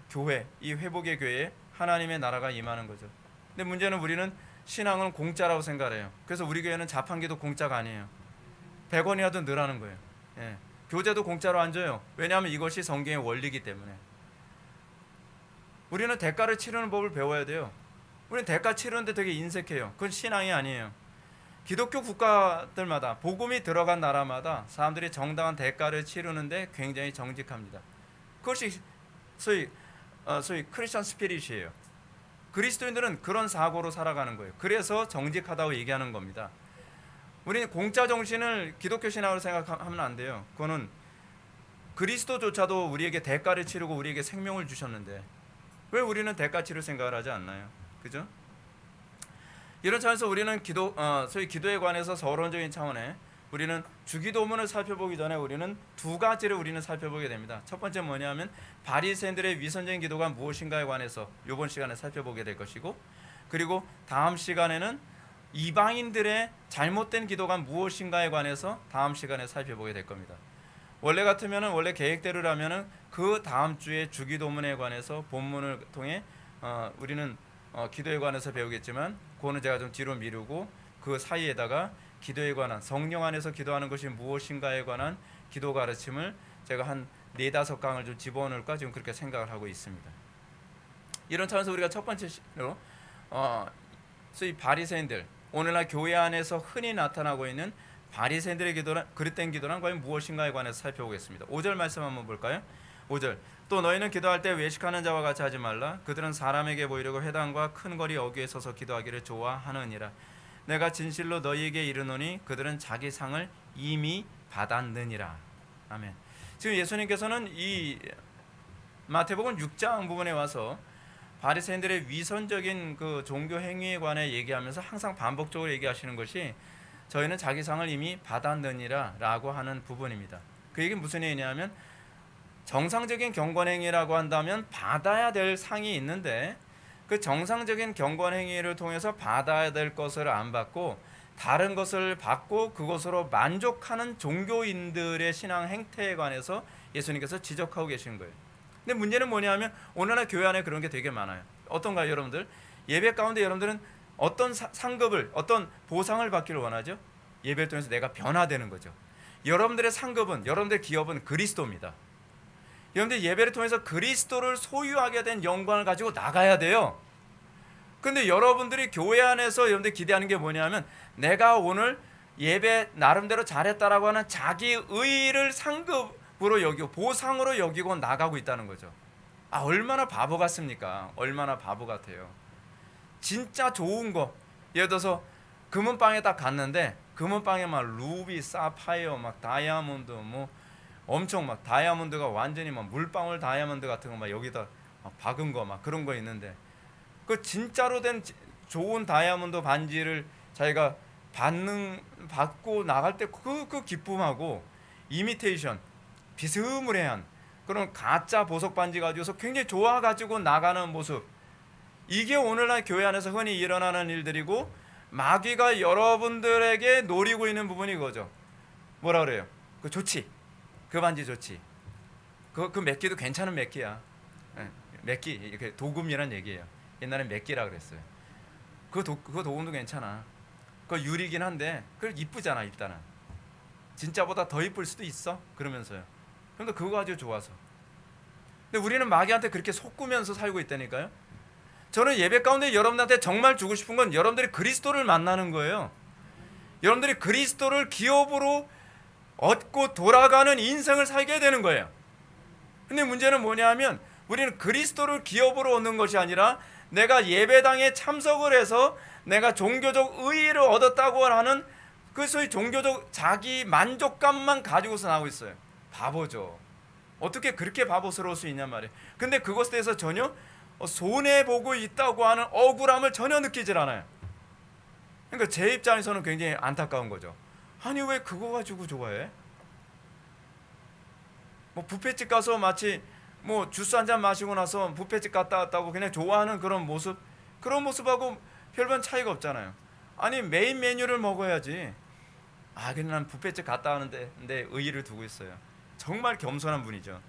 교회, 이 회복의 교회에 하나님의 나라가 임하는 거죠. 근데 문제는 우리는 신앙은 공짜라고 생각해요. 그래서 우리 교회는 자판기도 공짜가 아니에요. 100원이라도 넣으라는 거예요. 예. 교재도 공짜로 안 줘요. 왜냐하면 이것이 성경의 원리이기 때문에. 우리는 대가를 치르는 법을 배워야 돼요. 우리는 대가 치르는데 되게 인색해요. 그건 신앙이 아니에요. 기독교 국가들마다, 복음이 들어간 나라마다 사람들이 정당한 대가를 치르는데 굉장히 정직합니다. 그것이 소위 크리스천 스피릿이에요. 그리스도인들은 그런 사고로 살아가는 거예요. 그래서 정직하다고 얘기하는 겁니다. 우리는 공짜 정신을 기독교 신앙으로 생각하면 안 돼요. 그거는 그리스도조차도 우리에게 대가를 치르고 우리에게 생명을 주셨는데 왜 우리는 대가 치를 생각을 하지 않나요? 그죠? 이런 차원에서 우리는 소위 기도에 관해서 서론적인 차원에 우리는 주기도문을 살펴보기 전에 우리는 두 가지를 우리는 살펴보게 됩니다. 첫 번째 뭐냐면 바리새인들의 위선적인 기도가 무엇인가에 관해서 이번 시간에 살펴보게 될 것이고, 그리고 다음 시간에는 이방인들의 잘못된 기도가 무엇인가에 관해서 다음 시간에 살펴보게 될 겁니다. 원래 같으면은 원래 계획대로라면은 그 다음 주에 주기도문에 관해서 본문을 통해 우리는 기도에 관해서 배우겠지만 그거는 제가 좀 뒤로 미루고 그 사이에다가 기도에 관한, 성령 안에서 기도하는 것이 무엇인가에 관한 기도 가르침을 제가 한 4-5강을 좀 집어넣을까 지금 그렇게 생각을 하고 있습니다. 이런 차원에서 우리가 첫 번째로 소위 바리새인들, 오늘날 교회 안에서 흔히 나타나고 있는 바리새인들의 기도란, 그릇된 기도란 과연 무엇인가에 관해서 살펴보겠습니다. 5절 말씀 한번 볼까요? 5절. 또 너희는 기도할 때 외식하는 자와 같이 하지 말라. 그들은 사람에게 보이려고 회당과 큰 거리 어귀에 서서 기도하기를 좋아하느니라. 내가 진실로 너희에게 이르노니 그들은 자기 상을 이미 받았느니라. 아멘. 지금 예수님께서는 이 마태복음 6장 부분에 와서 바리새인들의 위선적인 그 종교 행위에 관해 얘기하면서 항상 반복적으로 얘기하시는 것이 저희는 자기 상을 이미 받았느니라 라고 하는 부분입니다. 그 얘기는 무슨 얘기냐면 정상적인 경건행위라고 한다면 받아야 될 상이 있는데 그 정상적인 경건행위를 통해서 받아야 될 것을 안 받고 다른 것을 받고 그것으로 만족하는 종교인들의 신앙 행태에 관해서 예수님께서 지적하고 계시는 거예요. 근데 문제는 뭐냐면 오늘날 교회 안에 그런 게 되게 많아요. 어떤가요, 여러분들? 예배 가운데 여러분들은 어떤 상급을, 어떤 보상을 받기를 원하죠? 예배를 통해서 내가 변화되는 거죠. 여러분들의 상급은, 여러분들의 기업은 그리스도입니다. 여러분들 예배를 통해서 그리스도를 소유하게 된 영광을 가지고 나가야 돼요. 근데 여러분들이 교회 안에서 여러분들이 기대하는 게 뭐냐면 내가 오늘 예배 나름대로 잘했다라고 하는 자기 의의를 상급으로 여기고 보상으로 여기고 나가고 있다는 거죠. 아, 얼마나 바보 같습니까? 얼마나 바보 같아요. 진짜 좋은 거, 예를 들어서 금은방에 딱 갔는데 금은방에 막 루비, 사파이어, 막 다이아몬드, 뭐 엄청 막 다이아몬드가 완전히 막 물방울 다이아몬드 같은 거 막 여기다 막 박은 거 막 그런 거 있는데 그 진짜로 된 좋은 다이아몬드 반지를 자기가 받고 나갈 때 그 기쁨하고 이미테이션 비스무리한 그런 가짜 보석 반지 가지고서 굉장히 좋아 가지고 나가는 모습, 이게 오늘날 교회 안에서 흔히 일어나는 일들이고 마귀가 여러분들에게 노리고 있는 부분이 이거죠. 뭐라 그래요? 그 좋지, 그 반지 좋지, 그 맥기도 괜찮은 맥기야. 맥기 이렇게 도금이란 얘기예요. 옛날에 맥기라 그랬어요. 그 도금도 괜찮아. 그 유리긴 한데 그 이쁘잖아. 일단은 진짜보다 더 이쁠 수도 있어. 그러면서요. 그런데 그거 가지고 좋아서. 근데 우리는 마귀한테 그렇게 속구면서 살고 있다니까요. 저는 예배 가운데 여러분한테 정말 주고 싶은 건 여러분들이 그리스도를 만나는 거예요. 여러분들이 그리스도를 기업으로 얻고 돌아가는 인생을 살게 되는 거예요. 근데 문제는 뭐냐면 우리는 그리스도를 기업으로 얻는 것이 아니라 내가 예배당에 참석을 해서 내가 종교적 의의를 얻었다고 하는 그 소위 종교적 자기 만족감만 가지고서 나오고 있어요. 바보죠. 어떻게 그렇게 바보스러울 수 있냔 말이에요. 근데 그것에 대해서 전혀 손해보고 있다고 하는 억울함을 전혀 느끼질 않아요. 그러니까 제 입장에서는 굉장히 안타까운 거죠. 아니 왜 그거 가지고 좋아해? 뭐 뷔페집 가서 마치 뭐 주스 한 잔 마시고 나서 뷔페집 갔다 왔다고 그냥 좋아하는 그런 모습하고 별반 차이가 없잖아요. 아니 메인 메뉴를 먹어야지. 아 근데 난 뷔페집 갔다 왔는데 내 의의를 두고 있어요. 정말 겸손한 분이죠.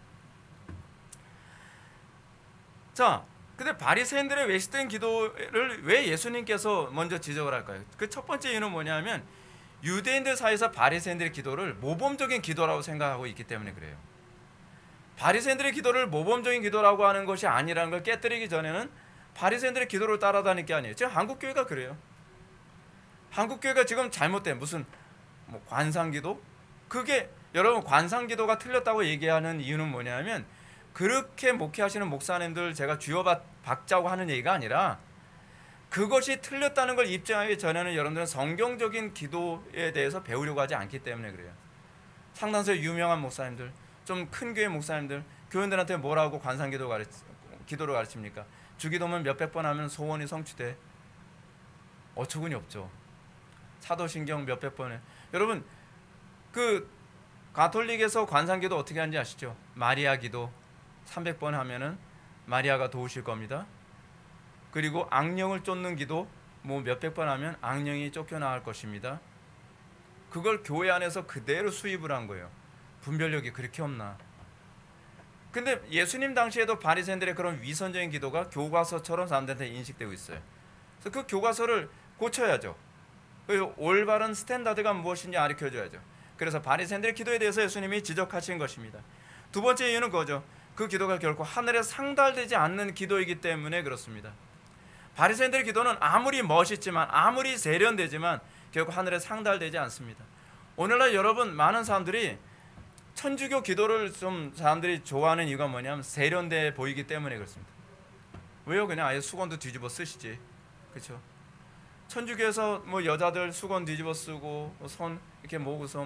자, 근데 바리새인들의 외식된 기도를 왜 예수님께서 먼저 지적을 할까요? 그 첫 번째 이유는 뭐냐면 유대인들 사이에서 바리새인들의 기도를 모범적인 기도라고 생각하고 있기 때문에 그래요. 바리새인들의 기도를 모범적인 기도라고 하는 것이 아니라는 걸 깨뜨리기 전에는 바리새인들의 기도를 따라다닐 게 아니에요. 지금 한국 교회가 그래요. 한국 교회가 지금 잘못된 무슨 뭐 관상기도? 그게 여러분 관상기도가 틀렸다고 얘기하는 이유는 뭐냐면 그렇게 목회하시는 목사님들 제가 쥐어박자고 하는 얘기가 아니라 그것이 틀렸다는 걸 입증하기 전에는 여러분들은 성경적인 기도에 대해서 배우려고 하지 않기 때문에 그래요. 상당수 유명한 목사님들, 좀 큰 교회 목사님들, 교인들한테 뭐라고 기도를 가르칩니까? 주기도문 몇백 번 하면 소원이 성취돼. 어처구니 없죠. 사도신경 몇백 번에. 여러분 그 가톨릭에서 관상기도 어떻게 하는지 아시죠? 마리아 기도 300번 하면은 마리아가 도우실 겁니다. 그리고 악령을 쫓는 기도 뭐 몇백 번 하면 악령이 쫓겨나갈 것입니다. 그걸 교회 안에서 그대로 수입을 한 거예요. 분별력이 그렇게 없나? 근데 예수님 당시에도 바리새인들의 그런 위선적인 기도가 교과서처럼 사람들한테 인식되고 있어요. 그래서 그 교과서를 고쳐야죠. 올바른 스탠다드가 무엇인지 가르쳐줘야죠. 그래서 바리새인들의 기도에 대해서 예수님이 지적하신 것입니다. 두 번째 이유는 그거죠. 그 기도가 결코 하늘에 상달되지 않는 기도이기 때문에 그렇습니다. 바리새인들의 기도는 아무리 멋있지만 아무리 세련되지만 결국 하늘에 상달되지 않습니다. 오늘날 여러분 많은 사람들이 천주교 기도를 좀 사람들이 좋아하는 이유가 뭐냐면 세련돼 보이기 때문에 그렇습니다. 왜요? 그냥 아예 수건도 뒤집어 쓰시지. 그렇죠? 천주교에서 뭐 여자들 수건 뒤집어 쓰고 손 이렇게 모으고서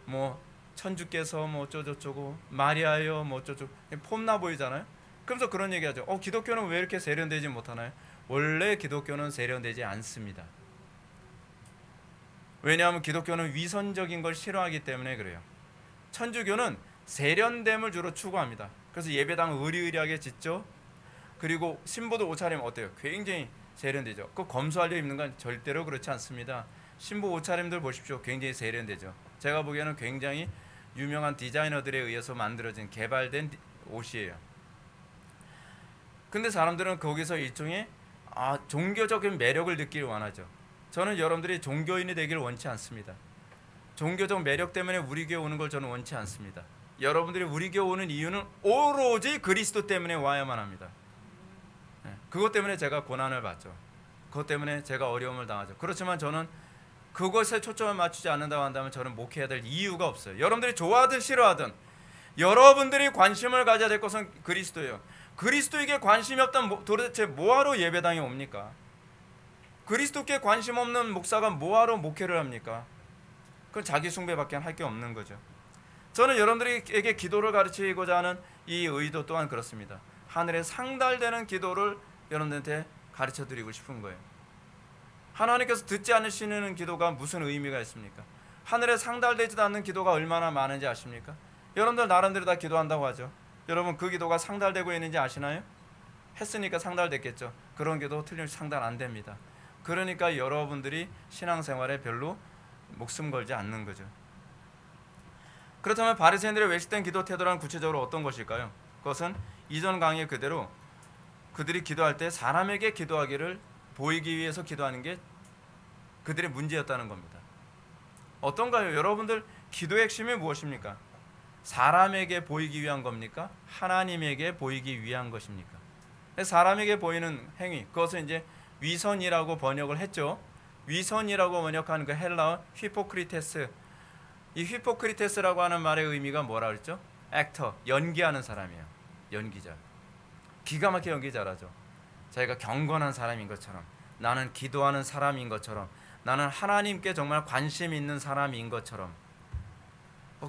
뭐 천주께서 뭐 어쩌고저쩌고 마리아요 뭐 어쩌고 폼나 보이잖아요. 그러면서 그런 얘기하죠. 기독교는 왜 이렇게 세련되지 못하나요? 원래 기독교는 세련되지 않습니다. 왜냐하면 기독교는 위선적인 걸 싫어하기 때문에 그래요. 천주교는 세련됨을 주로 추구합니다. 그래서 예배당 의리의리하게 짓죠. 그리고 신부도 옷차림 어때요? 굉장히 세련되죠. 그 검소하려 입는 건 절대로 그렇지 않습니다. 신부 옷차림들 보십시오. 굉장히 세련되죠. 제가 보기에는 굉장히 유명한 디자이너들에 의해서 만들어진 개발된 옷이에요. 근데 사람들은 거기서 일종의 종교적인 매력을 느끼길 원하죠. 저는 여러분들이 종교인이 되기를 원치 않습니다. 종교적 매력 때문에 우리 교회 오는 걸 저는 원치 않습니다. 여러분들이 우리 교회 오는 이유는 오로지 그리스도 때문에 와야만 합니다. 그것 때문에 제가 고난을 받죠. 그것 때문에 제가 어려움을 당하죠. 그렇지만 저는 그것에 초점을 맞추지 않는다고 한다면 저는 목회해야 될 이유가 없어요. 여러분들이 좋아하든 싫어하든 여러분들이 관심을 가져야 될 것은 그리스도예요. 그리스도에게 관심이 없다면 도대체 뭐하러 예배당에 옵니까? 그리스도께 관심 없는 목사가 뭐하러 목회를 합니까? 그건 자기 숭배밖에 할 게 없는 거죠. 저는 여러분들에게 기도를 가르치고자 하는 이 의도 또한 그렇습니다. 하늘에 상달되는 기도를 여러분들한테 가르쳐드리고 싶은 거예요. 하나님께서 듣지 않으시는 기도가 무슨 의미가 있습니까? 하늘에 상달되지도 않는 기도가 얼마나 많은지 아십니까? 여러분들 나름대로 다 기도한다고 하죠. 여러분 그 기도가 상달되고 있는지 아시나요? 했으니까 상달됐겠죠. 그런 기도 틀림없이 상달 안 됩니다. 그러니까 여러분들이 신앙생활에 별로 목숨 걸지 않는 거죠. 그렇다면 바리새인들의 외식된 기도 태도란 구체적으로 어떤 것일까요? 그것은 이전 강의 그대로 그들이 기도할 때 사람에게 기도하기를 보이기 위해서 기도하는 게 그들의 문제였다는 겁니다. 어떤가요? 여러분들 기도의 핵심이 무엇입니까? 사람에게 보이기 위한 겁니까? 하나님에게 보이기 위한 것입니까? 사람에게 보이는 행위, 그것은 이제 위선이라고 번역을 했죠. 위선이라고 번역한 그 헬라어 휘포크리테스. 이 휘포크리테스라고 하는 말의 의미가 뭐라 그랬죠? 액터, 연기하는 사람이에요. 연기자. 기가 막히게 연기 잘하죠. 자기가 경건한 사람인 것처럼, 나는 기도하는 사람인 것처럼, 나는 하나님께 정말 관심 있는 사람인 것처럼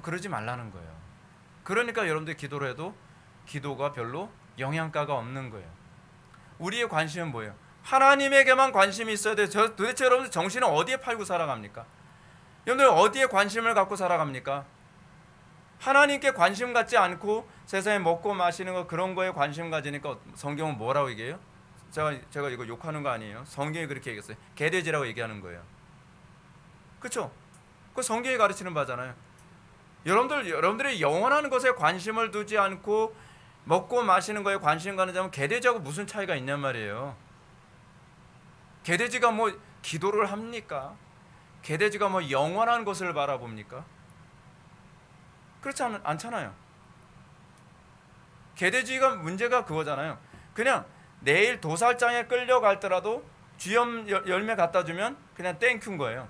그러지 말라는 거예요. 그러니까 여러분들 기도를 해도 기도가 별로 영향가가 없는 거예요. 우리의 관심은 뭐예요? 하나님에게만 관심이 있어야 돼요. 도대체 여러분들 정신을 어디에 팔고 살아갑니까? 여러분들 어디에 관심을 갖고 살아갑니까? 하나님께 관심 갖지 않고 세상에 먹고 마시는 거 그런 거에 관심 가지니까 성경은 뭐라고 얘기해요? 제가 이거 욕하는 거 아니에요. 성경이 그렇게 얘기했어요. 개돼지라고 얘기하는 거예요. 그렇죠? 그 성경이 가르치는 바잖아요. 여러분들이 영원한 것에 관심을 두지 않고 먹고 마시는 거에 관심 가는 자면 개돼지하고 무슨 차이가 있냔 말이에요. 개돼지가 뭐 기도를 합니까? 개돼지가 뭐 영원한 것을 바라봅니까? 그렇지 않잖아요. 개돼지가 문제가 그거잖아요. 그냥 내일 도살장에 끌려갈더라도 쥐염 열매 갖다 주면 그냥 땡큐인 거예요.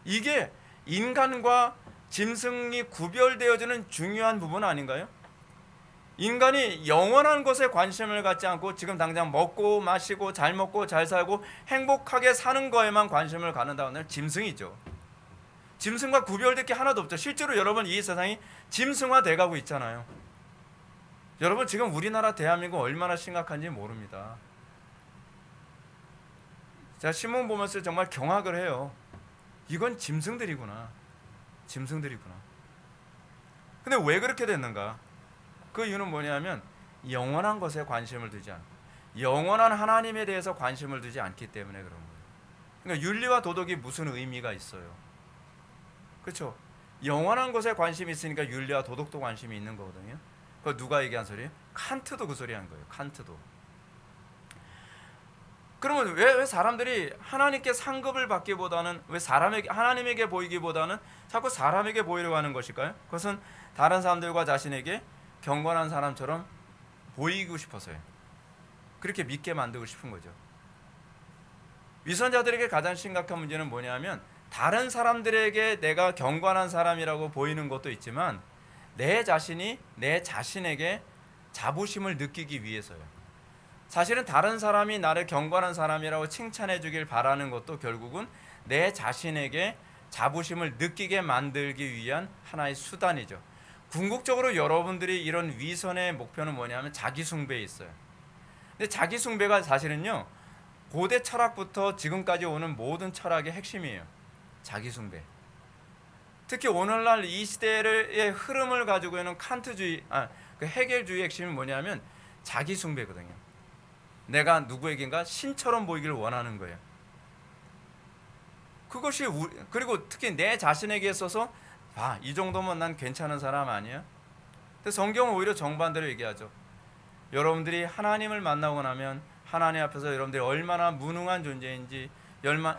이게 인간과 짐승이 구별되어지는 중요한 부분 아닌가요? 인간이 영원한 것에 관심을 갖지 않고 지금 당장 먹고 마시고 잘 먹고 잘 살고 행복하게 사는 거에만 관심을 갖는다고 하면 짐승이죠. 짐승과 구별될 게 하나도 없죠. 실제로 여러분 이 세상이 짐승화돼 가고 있잖아요. 여러분 지금 우리나라 대한민국 얼마나 심각한지 모릅니다. 제가 신문 보면서 정말 경악을 해요. 이건 짐승들이구나. 짐승들이구나. 근데 왜 그렇게 됐는가? 그 이유는 뭐냐면 영원한 것에 관심을 두지 않고 영원한 하나님에 대해서 관심을 두지 않기 때문에 그런 거예요. 그러니까 윤리와 도덕이 무슨 의미가 있어요? 그렇죠? 영원한 것에 관심이 있으니까 윤리와 도덕도 관심이 있는 거거든요. 그거 누가 얘기한 소리예요? 칸트도 그 소리 한 거예요. 칸트도. 그러면 왜 사람들이 하나님께 상급을 받기보다는 왜 하나님에게 보이기보다는 자꾸 사람에게 보이려고 하는 것일까요? 그것은 다른 사람들과 자신에게 경건한 사람처럼 보이고 싶어서요. 그렇게 믿게 만들고 싶은 거죠. 위선자들에게 가장 심각한 문제는 뭐냐면 다른 사람들에게 내가 경건한 사람이라고 보이는 것도 있지만 내 자신이 내 자신에게 자부심을 느끼기 위해서요. 사실은 다른 사람이 나를 경건한 사람이라고 칭찬해 주길 바라는 것도 결국은 내 자신에게 자부심을 느끼게 만들기 위한 하나의 수단이죠. 궁극적으로 여러분들이 이런 위선의 목표는 뭐냐면 자기 숭배에 있어요. 근데 자기 숭배가 사실은요, 고대 철학부터 지금까지 오는 모든 철학의 핵심이에요. 자기 숭배. 특히 오늘날 이 시대의 흐름을 가지고 있는 칸트주의, 그 헤겔주의 핵심이 뭐냐면 자기 숭배거든요. 내가 누구에게인가 신처럼 보이기를 원하는 거예요. 그것이 그리고 특히 내 자신에게 있어서 이 정도면 난 괜찮은 사람 아니야? 근데 성경은 오히려 정반대로 얘기하죠. 여러분들이 하나님을 만나고 나면 하나님 앞에서 여러분들이 얼마나 무능한 존재인지,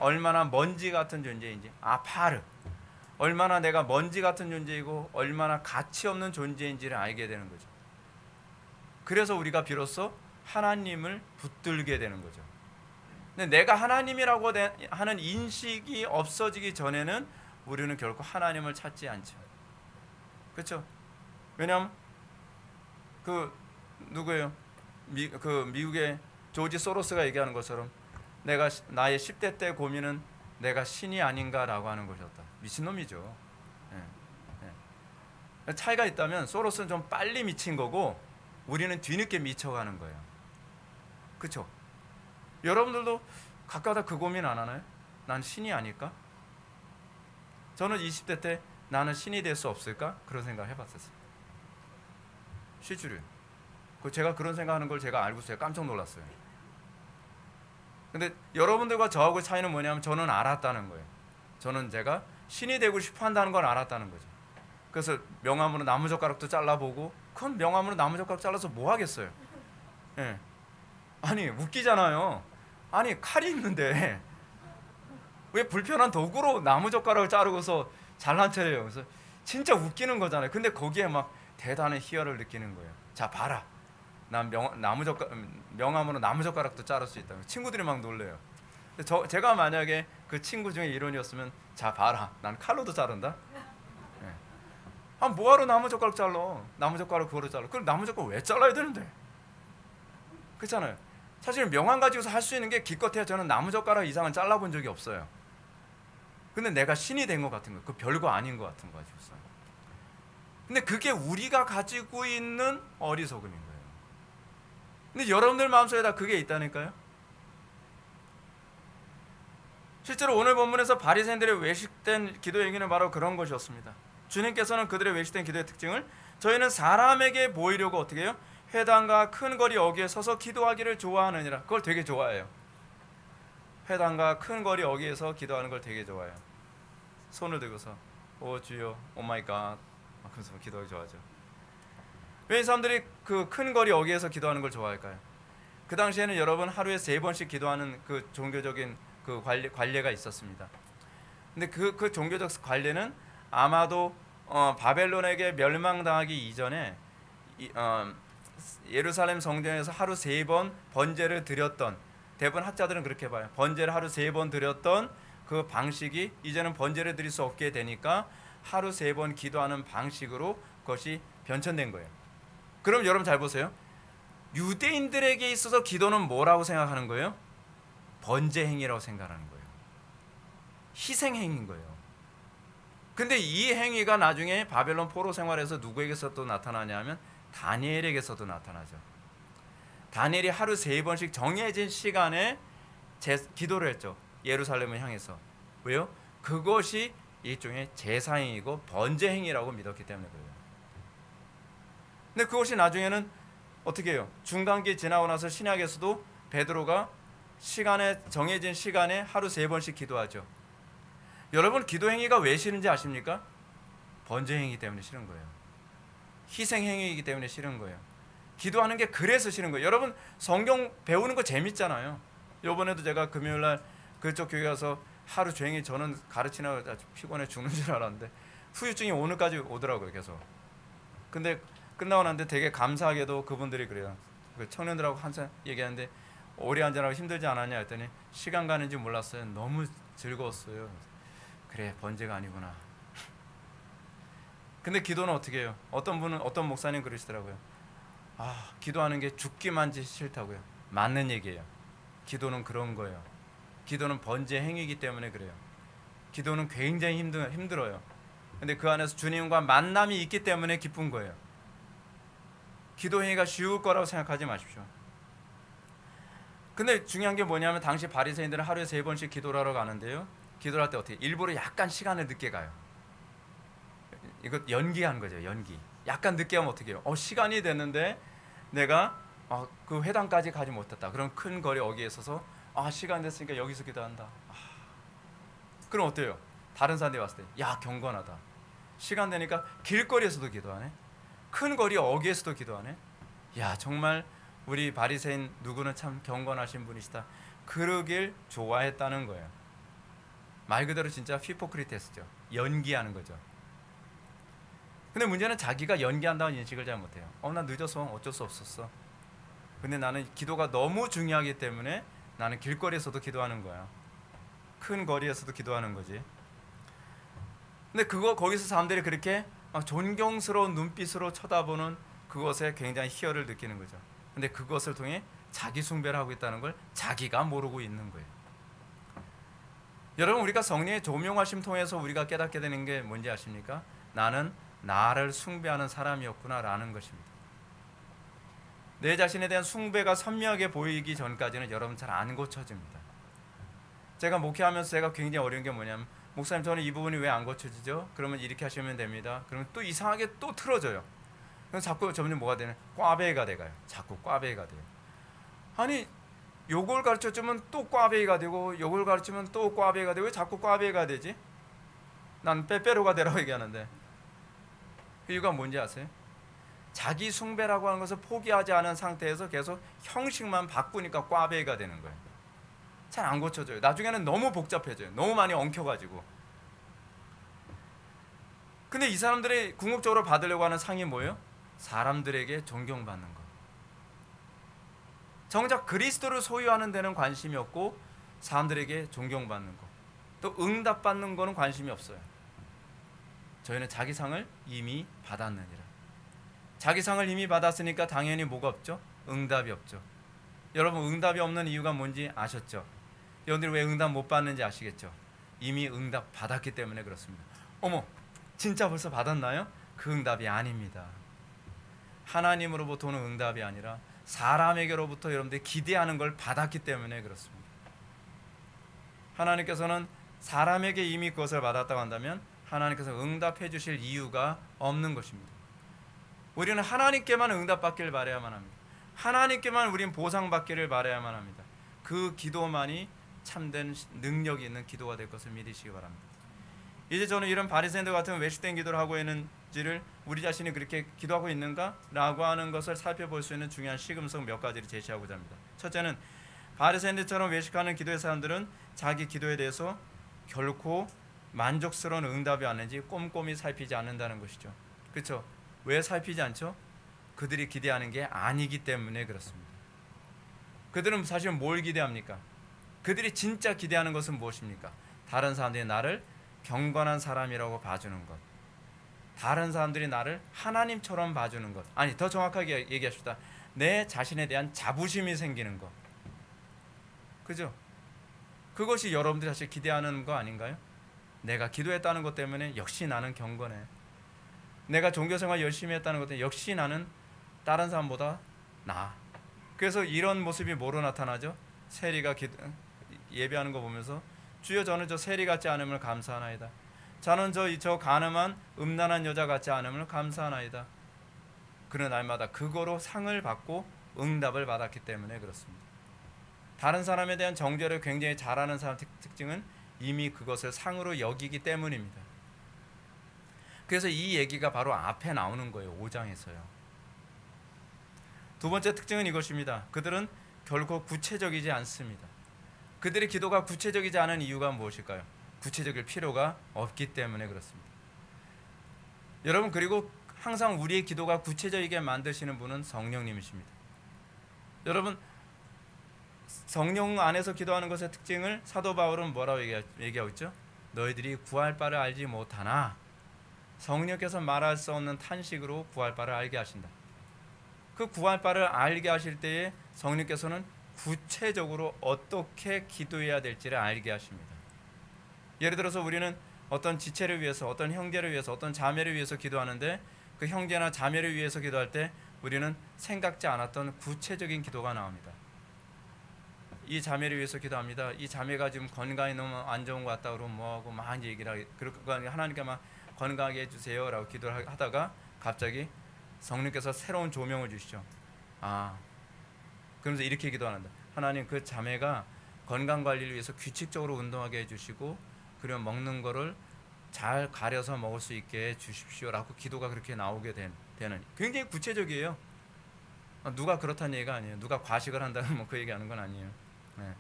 얼마나 먼지 같은 존재인지, 파르, 얼마나 내가 먼지 같은 존재이고 얼마나 가치 없는 존재인지를 알게 되는 거죠. 그래서 우리가 비로소 하나님을 붙들게 되는 거죠. 근데 내가 하나님이라고 하는 인식이 없어지기 전에는 우리는 결코 하나님을 찾지 않죠. 그렇죠? 왜냐하면 누구예요? 미국의 조지 소로스가 얘기하는 것처럼 나의 10대 때 고민은 내가 신이 아닌가라고 하는 것이었다. 미친놈이죠. 차이가 있다면 소로스는 좀 빨리 미친 거고 우리는 뒤늦게 미쳐가는 거예요. 그렇죠? 여러분들도 가끔가다 그 고민 안 하나요? 난 신이 아닐까? 저는 20대 때 나는 신이 될 수 없을까? 그런 생각을 해봤었어요. 실주를. 제가 그런 생각하는 걸 제가 알고 제가 깜짝 놀랐어요. 근데 여러분들과 저하고의 차이는 뭐냐면 저는 알았다는 거예요. 저는 제가 신이 되고 싶어 한다는 걸 알았다는 거죠. 그래서 명함으로 나무젓가락도 잘라보고, 그건 명함으로 나무젓가락 잘라서 뭐 하겠어요? 예. 아니 웃기잖아요. 아니 칼이 있는데 왜 불편한 도구로 나무젓가락을 자르고서 잘난 체해요. 그래서 진짜 웃기는 거잖아요. 근데 거기에 막 대단한 희열을 느끼는 거예요. 자 봐라, 난 명함으로 나무젓가락도 자를 수 있다. 친구들이 막 놀래요. 제가 만약에 그 친구 중에 이론이었으면, 자 봐라, 난 칼로도 자른다. 뭐하러 나무젓가락 잘라? 나무젓가락 그거로 잘라. 그럼 나무젓가락 왜 잘라야 되는데? 그렇잖아요. 사실 명함 가지고서 할 수 있는 게 기껏해야 저는 나무젓가락 이상은 잘라본 적이 없어요. 근데 내가 신이 된 것 같은 거예요. 그 별거 아닌 것 같은 거 가지고서. 근데 그게 우리가 가지고 있는 어리석음인 거예요. 근데 여러분들 마음속에 다 그게 있다니까요. 실제로 오늘 본문에서 바리새인들의 외식된 기도 얘기는 바로 그런 것이었습니다. 주님께서는 그들의 외식된 기도의 특징을 저희는 사람에게 보이려고 어떻게 해요? 회당과 큰 거리 어귀에 서서 기도하기를 좋아하느니라. 그걸 되게 좋아해요. 회당과 큰 거리 어귀에서 기도하는 걸 되게 좋아해요. 손을 들고서 오 주여, 오 마이 갓, 그래서 기도하기 좋아하죠. 왜 이 사람들이 그 큰 거리 어귀에서 기도하는 걸 좋아할까요? 그 당시에는 여러분 하루에 3번씩 기도하는 그 종교적인 그 관례가 있었습니다. 근데 그 종교적 관례는 아마도 바벨론에게 멸망당하기 이전에 예루살렘 성전에서 하루 3번 번제를 드렸던, 대부분 학자들은 그렇게 봐요. 번제를 하루 3번 드렸던 그 방식이 이제는 번제를 드릴 수 없게 되니까 하루 3번 기도하는 방식으로 그것이 변천된 거예요. 그럼 여러분 잘 보세요. 유대인들에게 있어서 기도는 뭐라고 생각하는 거예요? 번제 행위라고 생각하는 거예요. 희생 행위인 거예요. 근데 이 행위가 나중에 바벨론 포로 생활에서 누구에게서 또 나타나냐면 다니엘에게서도 나타나죠. 다니엘이 하루 3번씩 정해진 시간에 기도를 했죠. 예루살렘을 향해서. 왜요? 그것이 일종의 제사행위고 번제행위라고 믿었기 때문에 그래요. 근데 그것이 나중에는 어떻게 해요? 중간기 지나고 나서 신약에서도 베드로가 정해진 시간에 하루 3번씩 기도하죠. 여러분 기도행위가 왜 싫은지 아십니까? 번제행위 때문에 싫은 거예요. 희생행위이기 때문에 싫은 거예요. 기도하는 게 그래서 싫은 거예요. 여러분 성경 배우는 거 재밌잖아요. 이번에도 제가 금요일날 그쪽 교회 가서 하루 종일 저는 가르치나 아주 피곤해 죽는 줄 알았는데 후유증이 오늘까지 오더라고요. 계속. 근데 끝나고 났는데 되게 감사하게도 그분들이 그래요. 그 청년들하고 한참 얘기하는데 오래 앉아라고 힘들지 않았냐 했더니 시간 가는 줄 몰랐어요. 너무 즐거웠어요. 그래, 번제가 아니구나. 근데 기도는 어떻게 해요? 어떤 분은, 어떤 목사님 그러시더라고요. 기도하는 게 죽기만 싫다고요. 맞는 얘기예요. 기도는 그런 거예요. 기도는 번제 행위이기 때문에 그래요. 기도는 굉장히 힘들어요. 근데 그 안에서 주님과 만남이 있기 때문에 기쁜 거예요. 기도 행위가 쉬울 거라고 생각하지 마십시오. 근데 중요한 게 뭐냐면 당시 바리새인들은 하루에 3번씩 기도를 하러 가는데요. 기도를 할 때 어떻게 일부러 약간 시간을 늦게 가요. 이거 연기하는 거죠. 연기. 약간 늦게 하면 어떻게 해요? 시간이 됐는데 내가 그 회당까지 가지 못했다. 그럼 큰 거리 어귀에 서서 시간 됐으니까 여기서 기도한다. 그럼 어때요? 다른 사람들이 봤을 때 야, 경건하다. 시간 되니까 길거리에서도 기도하네. 큰 거리 어귀에서도 기도하네. 야, 정말 우리 바리새인 누구는 참 경건하신 분이시다. 그러길 좋아했다는 거예요. 말 그대로 진짜 히포크리테스죠. 연기하는 거죠. 근데 문제는 자기가 연기한다는 인식을 잘 못해요. 나 늦어서 어쩔 수 없었어. 근데 나는 기도가 너무 중요하기 때문에 나는 길거리에서도 기도하는 거야. 큰 거리에서도 기도하는 거지. 근데 거기서 사람들이 그렇게 존경스러운 눈빛으로 쳐다보는 그것에 굉장히 희열을 느끼는 거죠. 근데 그것을 통해 자기 숭배를 하고 있다는 걸 자기가 모르고 있는 거예요. 여러분, 우리가 성령의 조명하심 통해서 우리가 깨닫게 되는 게 뭔지 아십니까? 나는 나를 숭배하는 사람이었구나라는 것입니다. 내 자신에 대한 숭배가 선명하게 보이기 전까지는 여러분 잘 안 고쳐집니다. 제가 목회하면서 제가 굉장히 어려운 게 뭐냐면, 목사님 저는 이 부분이 왜 안 고쳐지죠? 그러면 이렇게 하시면 됩니다. 그러면 또 이상하게 또 틀어져요. 그럼 자꾸 점점 뭐가 되는? 꽈배기가 돼가요. 자꾸 꽈배기가 돼요. 아니, 요걸 가르쳐주면 또 꽈배기가 되고, 요걸 가르치면 또 꽈배기가 되고, 왜 자꾸 꽈배기가 되지? 난 빼빼로가 되라고 얘기하는데, 그 이유가 뭔지 아세요? 자기 숭배라고 하는 것을 포기하지 않은 상태에서 계속 형식만 바꾸니까 꽈배기가 되는 거예요. 잘 안 고쳐져요. 나중에는 너무 복잡해져요. 너무 많이 엉켜가지고. 근데 이 사람들이 궁극적으로 받으려고 하는 상이 뭐예요? 사람들에게 존경받는 것. 정작 그리스도를 소유하는 데는 관심이 없고 사람들에게 존경받는 것, 또 응답받는 거는 관심이 없어요. 저희는 자기 상을 이미 받았느니라. 자기 상을 이미 받았으니까 당연히 뭐가 없죠? 응답이 없죠. 여러분, 응답이 없는 이유가 뭔지 아셨죠? 여러분들이 왜 응답 못 받는지 아시겠죠? 이미 응답 받았기 때문에 그렇습니다. 어머, 진짜 벌써 받았나요? 그 응답이 아닙니다. 하나님으로부터 오는 응답이 아니라 사람에게로부터 여러분들이 기대하는 걸 받았기 때문에 그렇습니다. 하나님께서는 사람에게 이미 그것을 받았다고 한다면 하나님께서 응답해 주실 이유가 없는 것입니다. 우리는 하나님께만 응답받기를 바라야만 합니다. 하나님께만 우린 보상받기를 바라야만 합니다. 그 기도만이 참된 능력이 있는 기도가 될 것을 믿으시기 바랍니다. 이제 저는 이런 바리새인들 같은 외식된 기도를 하고 있는지를 우리 자신이 그렇게 기도하고 있는가라고 하는 것을 살펴볼 수 있는 중요한 시금석 몇 가지를 제시하고자 합니다. 첫째는 바리새인들처럼 외식하는 기도의 사람들은 자기 기도에 대해서 결코 만족스러운 응답이 왔는지 꼼꼼히 살피지 않는다는 것이죠. 그렇죠? 왜 살피지 않죠? 그들이 기대하는 게 아니기 때문에 그렇습니다. 그들은 사실 뭘 기대합니까? 그들이 진짜 기대하는 것은 무엇입니까? 다른 사람들이 나를 경건한 사람이라고 봐주는 것, 다른 사람들이 나를 하나님처럼 봐주는 것, 아니 더 정확하게 얘기합시다. 내 자신에 대한 자부심이 생기는 것. 그죠? 그것이 여러분들이 사실 기대하는 거 아닌가요? 내가 기도했다는 것 때문에 역시 나는 경건해. 내가 종교생활 열심히 했다는 것 때문에 역시 나는 다른 사람보다 나아. 그래서 이런 모습이 뭐로 나타나죠? 세리가 예배하는 거 보면서 주여 저는 저 세리 같지 않음을 감사하나이다. 저는 저 가늠한 음란한 여자 같지 않음을 감사하나이다. 그런 날마다 그거로 상을 받고 응답을 받았기 때문에 그렇습니다. 다른 사람에 대한 정죄를 굉장히 잘하는 사람 특징은 이미 그것을 상으로 여기기 때문입니다. 그래서 이 얘기가 바로 앞에 나오는 거예요. 5장에서요. 두 번째 특징은 이것입니다. 그들은 결코 구체적이지 않습니다. 그들의 기도가 구체적이지 않은 이유가 무엇일까요? 구체적일 필요가 없기 때문에 그렇습니다. 여러분, 그리고 항상 우리의 기도가 구체적이게 만드시는 분은 성령님이십니다. 여러분, 성령 안에서 기도하는 것의 특징을 사도 바울은 뭐라고 얘기하고 있죠? 너희들이 구할 바를 알지 못하나 성령께서 말할 수 없는 탄식으로 구할 바를 알게 하신다. 그 구할 바를 알게 하실 때에 성령께서는 구체적으로 어떻게 기도해야 될지를 알게 하십니다. 예를 들어서 우리는 어떤 지체를 위해서, 어떤 형제를 위해서, 어떤 자매를 위해서 기도하는데 그 형제나 자매를 위해서 기도할 때 우리는 생각지 않았던 구체적인 기도가 나옵니다. 이 자매를 위해서 기도합니다. 이 자매가 지금 건강이 너무 안 좋은 것 같다 그러면 뭐하고 막 얘기를 하게, 그러니까 하나님께 막 건강하게 해주세요라고 기도를 하다가 갑자기 성령께서 새로운 조명을 주시죠. 그러면서 이렇게 기도하는다. 하나님, 그 자매가 건강 관리를 위해서 규칙적으로 운동하게 해주시고 그리고 먹는 거를 잘 가려서 먹을 수 있게 해주십시오라고 기도가 그렇게 나오게 되는, 굉장히 구체적이에요. 누가 그렇다는 얘기가 아니에요. 누가 과식을 한다는 뭐 그 얘기하는 건 아니에요. 네.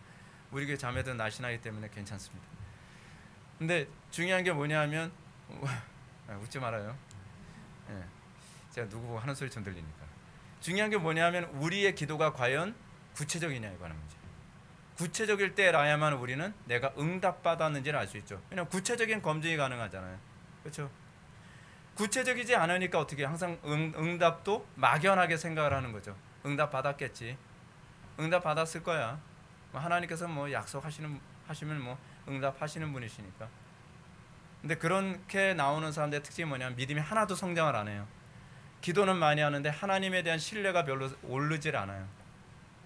우리 교회 자매들은 날씬하기 때문에 괜찮습니다. 근데 중요한 게 뭐냐면 웃지 말아요. 네. 제가 누구 보고 하는 소리 좀 들리니까. 중요한 게 뭐냐면 우리의 기도가 과연 구체적이냐 이거 하는 문제. 구체적일 때라야만 우리는 내가 응답받았는지를 알 수 있죠. 왜냐하면 구체적인 검증이 가능하잖아요. 그렇죠? 구체적이지 않으니까 어떻게 항상 응답도 막연하게 생각을 하는 거죠. 응답 받았겠지. 응답 받았을 거야. 하나님께서 뭐 약속하시면 뭐 응답하시는 분이시니까. 근데 그렇게 나오는 사람들의 특징이 뭐냐면 믿음이 하나도 성장을 안 해요. 기도는 많이 하는데 하나님에 대한 신뢰가 별로 오르질 않아요.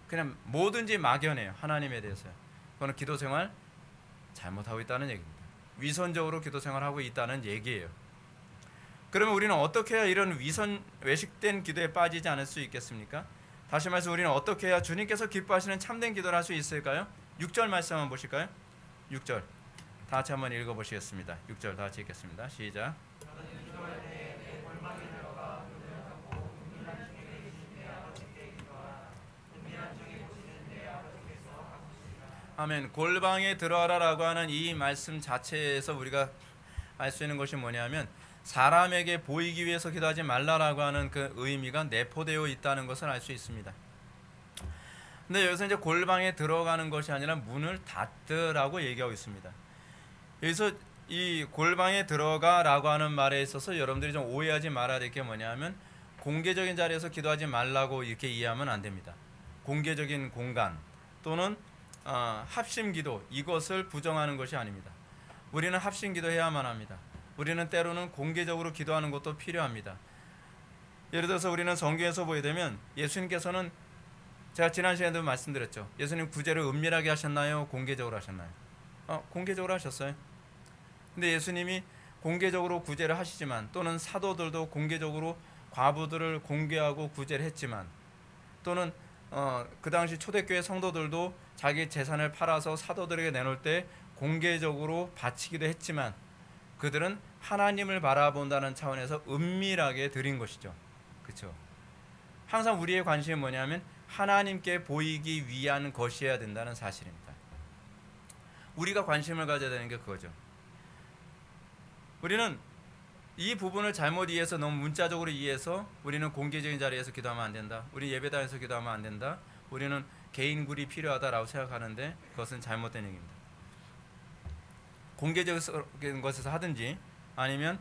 그냥 뭐든지 막연해요. 하나님에 대해서요. 그거는 기도 생활 잘못하고 있다는 얘기입니다. 위선적으로 기도 생활하고 있다는 얘기예요. 그러면 우리는 어떻게 해야 이런 외식된 기도에 빠지지 않을 수 있겠습니까? 다시 말해서 우리는 어떻게 해야 주님께서 기뻐하시는 참된 기도를 할 수 있을까요? 6절 말씀 한번 보실까요? 6절 다 같이 한번 읽어보시겠습니다. 6절 다 같이 읽겠습니다. 시작. 아멘. 골방에 들어가라라고 하는 이 말씀 자체에서 우리가 알 수 있는 것이 뭐냐면 사람에게 보이기 위해서 기도하지 말라라고 하는 그 의미가 내포되어 있다는 것을 알 수 있습니다. 근데 여기서 이제 골방에 들어가는 것이 아니라 문을 닫으라고 얘기하고 있습니다. 여기서 이 골방에 들어가라고 하는 말에 있어서 여러분들이 좀 오해하지 말아야 될 게 뭐냐면 공개적인 자리에서 기도하지 말라고 이렇게 이해하면 안 됩니다. 공개적인 공간 또는 합심기도, 이것을 부정하는 것이 아닙니다. 우리는 합심기도해야만 합니다. 우리는 때로는 공개적으로 기도하는 것도 필요합니다. 예를 들어서 우리는 성경에서 보게 되면 예수님께서는, 제가 지난 시간에도 말씀드렸죠. 예수님 구제를 은밀하게 하셨나요? 공개적으로 하셨나요? 공개적으로 하셨어요. 근데 예수님이 공개적으로 구제를 하시지만, 또는 사도들도 공개적으로 과부들을 공개하고 구제를 했지만, 또는 그 당시 초대교회 성도들도 자기 재산을 팔아서 사도들에게 내놓을 때 공개적으로 바치기도 했지만 그들은 하나님을 바라본다는 차원에서 은밀하게 드린 것이죠. 그렇죠? 항상 우리의 관심이 뭐냐면 하나님께 보이기 위한 것이어야 된다는 사실입니다. 우리가 관심을 가져야 되는 게 그거죠. 우리는 이 부분을 잘못 이해해서, 너무 문자적으로 이해해서 우리는 공개적인 자리에서 기도하면 안 된다, 우리 예배당에서 기도하면 안 된다, 우리는 개인굴이 필요하다라고 생각하는데 그것은 잘못된 얘기입니다. 공개적인 것에서 하든지 아니면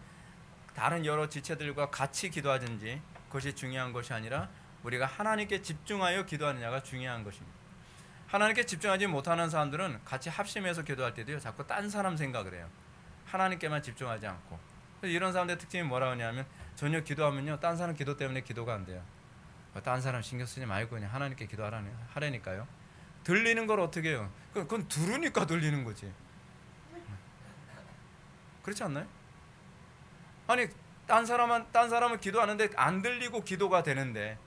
다른 여러 지체들과 같이 기도하든지 그것이 중요한 것이 아니라 우리가 하나님께 집중하여 기도하느냐가 중요한 것입니다. 하나님께 집중하지 못하는 사람들은 같이 합심해서 기도할 때도요, 자꾸 딴 사람 생각을 해요. 하나님께만 집중하지 않고. 이런 사람들의 특징이 뭐라고 하냐면 전혀 기도하면요, 딴 사람 기도 때문에 기도가 안 돼요. 딴 사람 신경 쓰지 말고 그냥 하나님께 기도하라니까요. 들리는 걸 어떻게 해요? 그건 들으니까 들리는 거지. 그렇지 않나요? 아니, 딴 사람은 기도하는데 안 들리고 기도가 되는데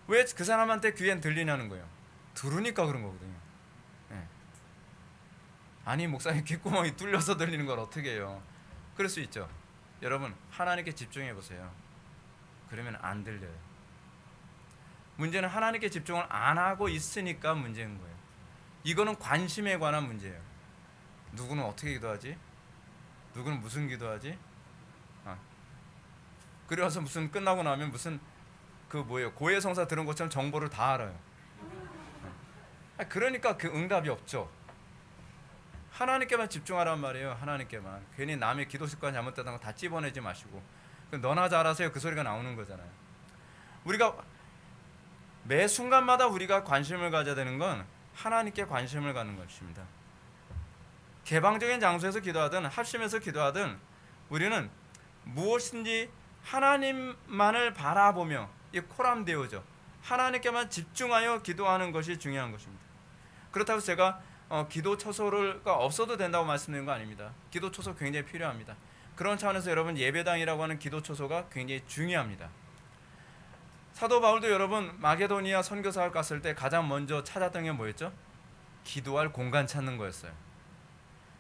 왜 그 사람한테 귀엔 들리냐는 거예요. 들으니까 그런 거거든요. 네. 아니, 목사님 귓구멍이 뚫려서 들리는 걸 어떻게 해요? 그럴 수 있죠. 여러분, 하나님께 집중해 보세요. 그러면 안 들려요. 문제는 하나님께 집중을 안 하고 있으니까 문제인 거예요. 이거는 관심에 관한 문제예요. 누구는 어떻게 기도하지? 누구는 무슨 기도하지? 그래서 무슨 끝나고 나면 무슨 고해성사 들은 것처럼 정보를 다 알아요. 그러니까 그 응답이 없죠. 하나님께만 집중하란 말이에요. 하나님께만. 괜히 남의 기도 습관 잘못되는 거 다 찝어내지 마시고 너나 잘하세요 그 소리가 나오는 거잖아요. 우리가 매 순간마다 우리가 관심을 가져야 되는 건 하나님께 관심을 갖는 것입니다. 개방적인 장소에서 기도하든 합심해서 기도하든 우리는 무엇인지 하나님만을 바라보며 이 코람데오죠. 하나님께만 집중하여 기도하는 것이 중요한 것입니다. 그렇다고 제가 기도 처소가 없어도 된다고 말씀드린 거 아닙니다. 기도 처소 굉장히 필요합니다. 그런 차원에서 여러분 예배당이라고 하는 기도 처소가 굉장히 중요합니다. 사도 바울도 여러분 마게도니아 선교사를 갔을 때 가장 먼저 찾았던 게 뭐였죠? 기도할 공간 찾는 거였어요.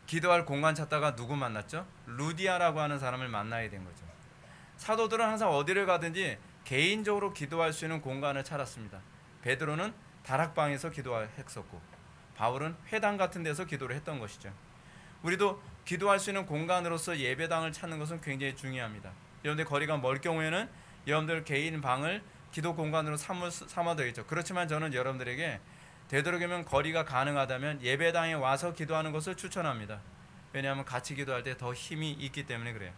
기도할 공간 찾다가 누구 만났죠? 루디아라고 하는 사람을 만나야 된 거죠. 사도들은 항상 어디를 가든지 개인적으로 기도할 수 있는 공간을 찾았습니다. 베드로는 다락방에서 기도했었고 바울은 회당 같은 데서 기도를 했던 것이죠. 우리도 기도할 수 있는 공간으로서 예배당을 찾는 것은 굉장히 중요합니다. 여러분들 거리가 멀 경우에는 여러분들 개인 방을 기도 공간으로 삼아도 되겠죠. 그렇지만 저는 여러분들에게 되도록이면 거리가 가능하다면 예배당에 와서 기도하는 것을 추천합니다. 왜냐하면 같이 기도할 때 더 힘이 있기 때문에 그래요.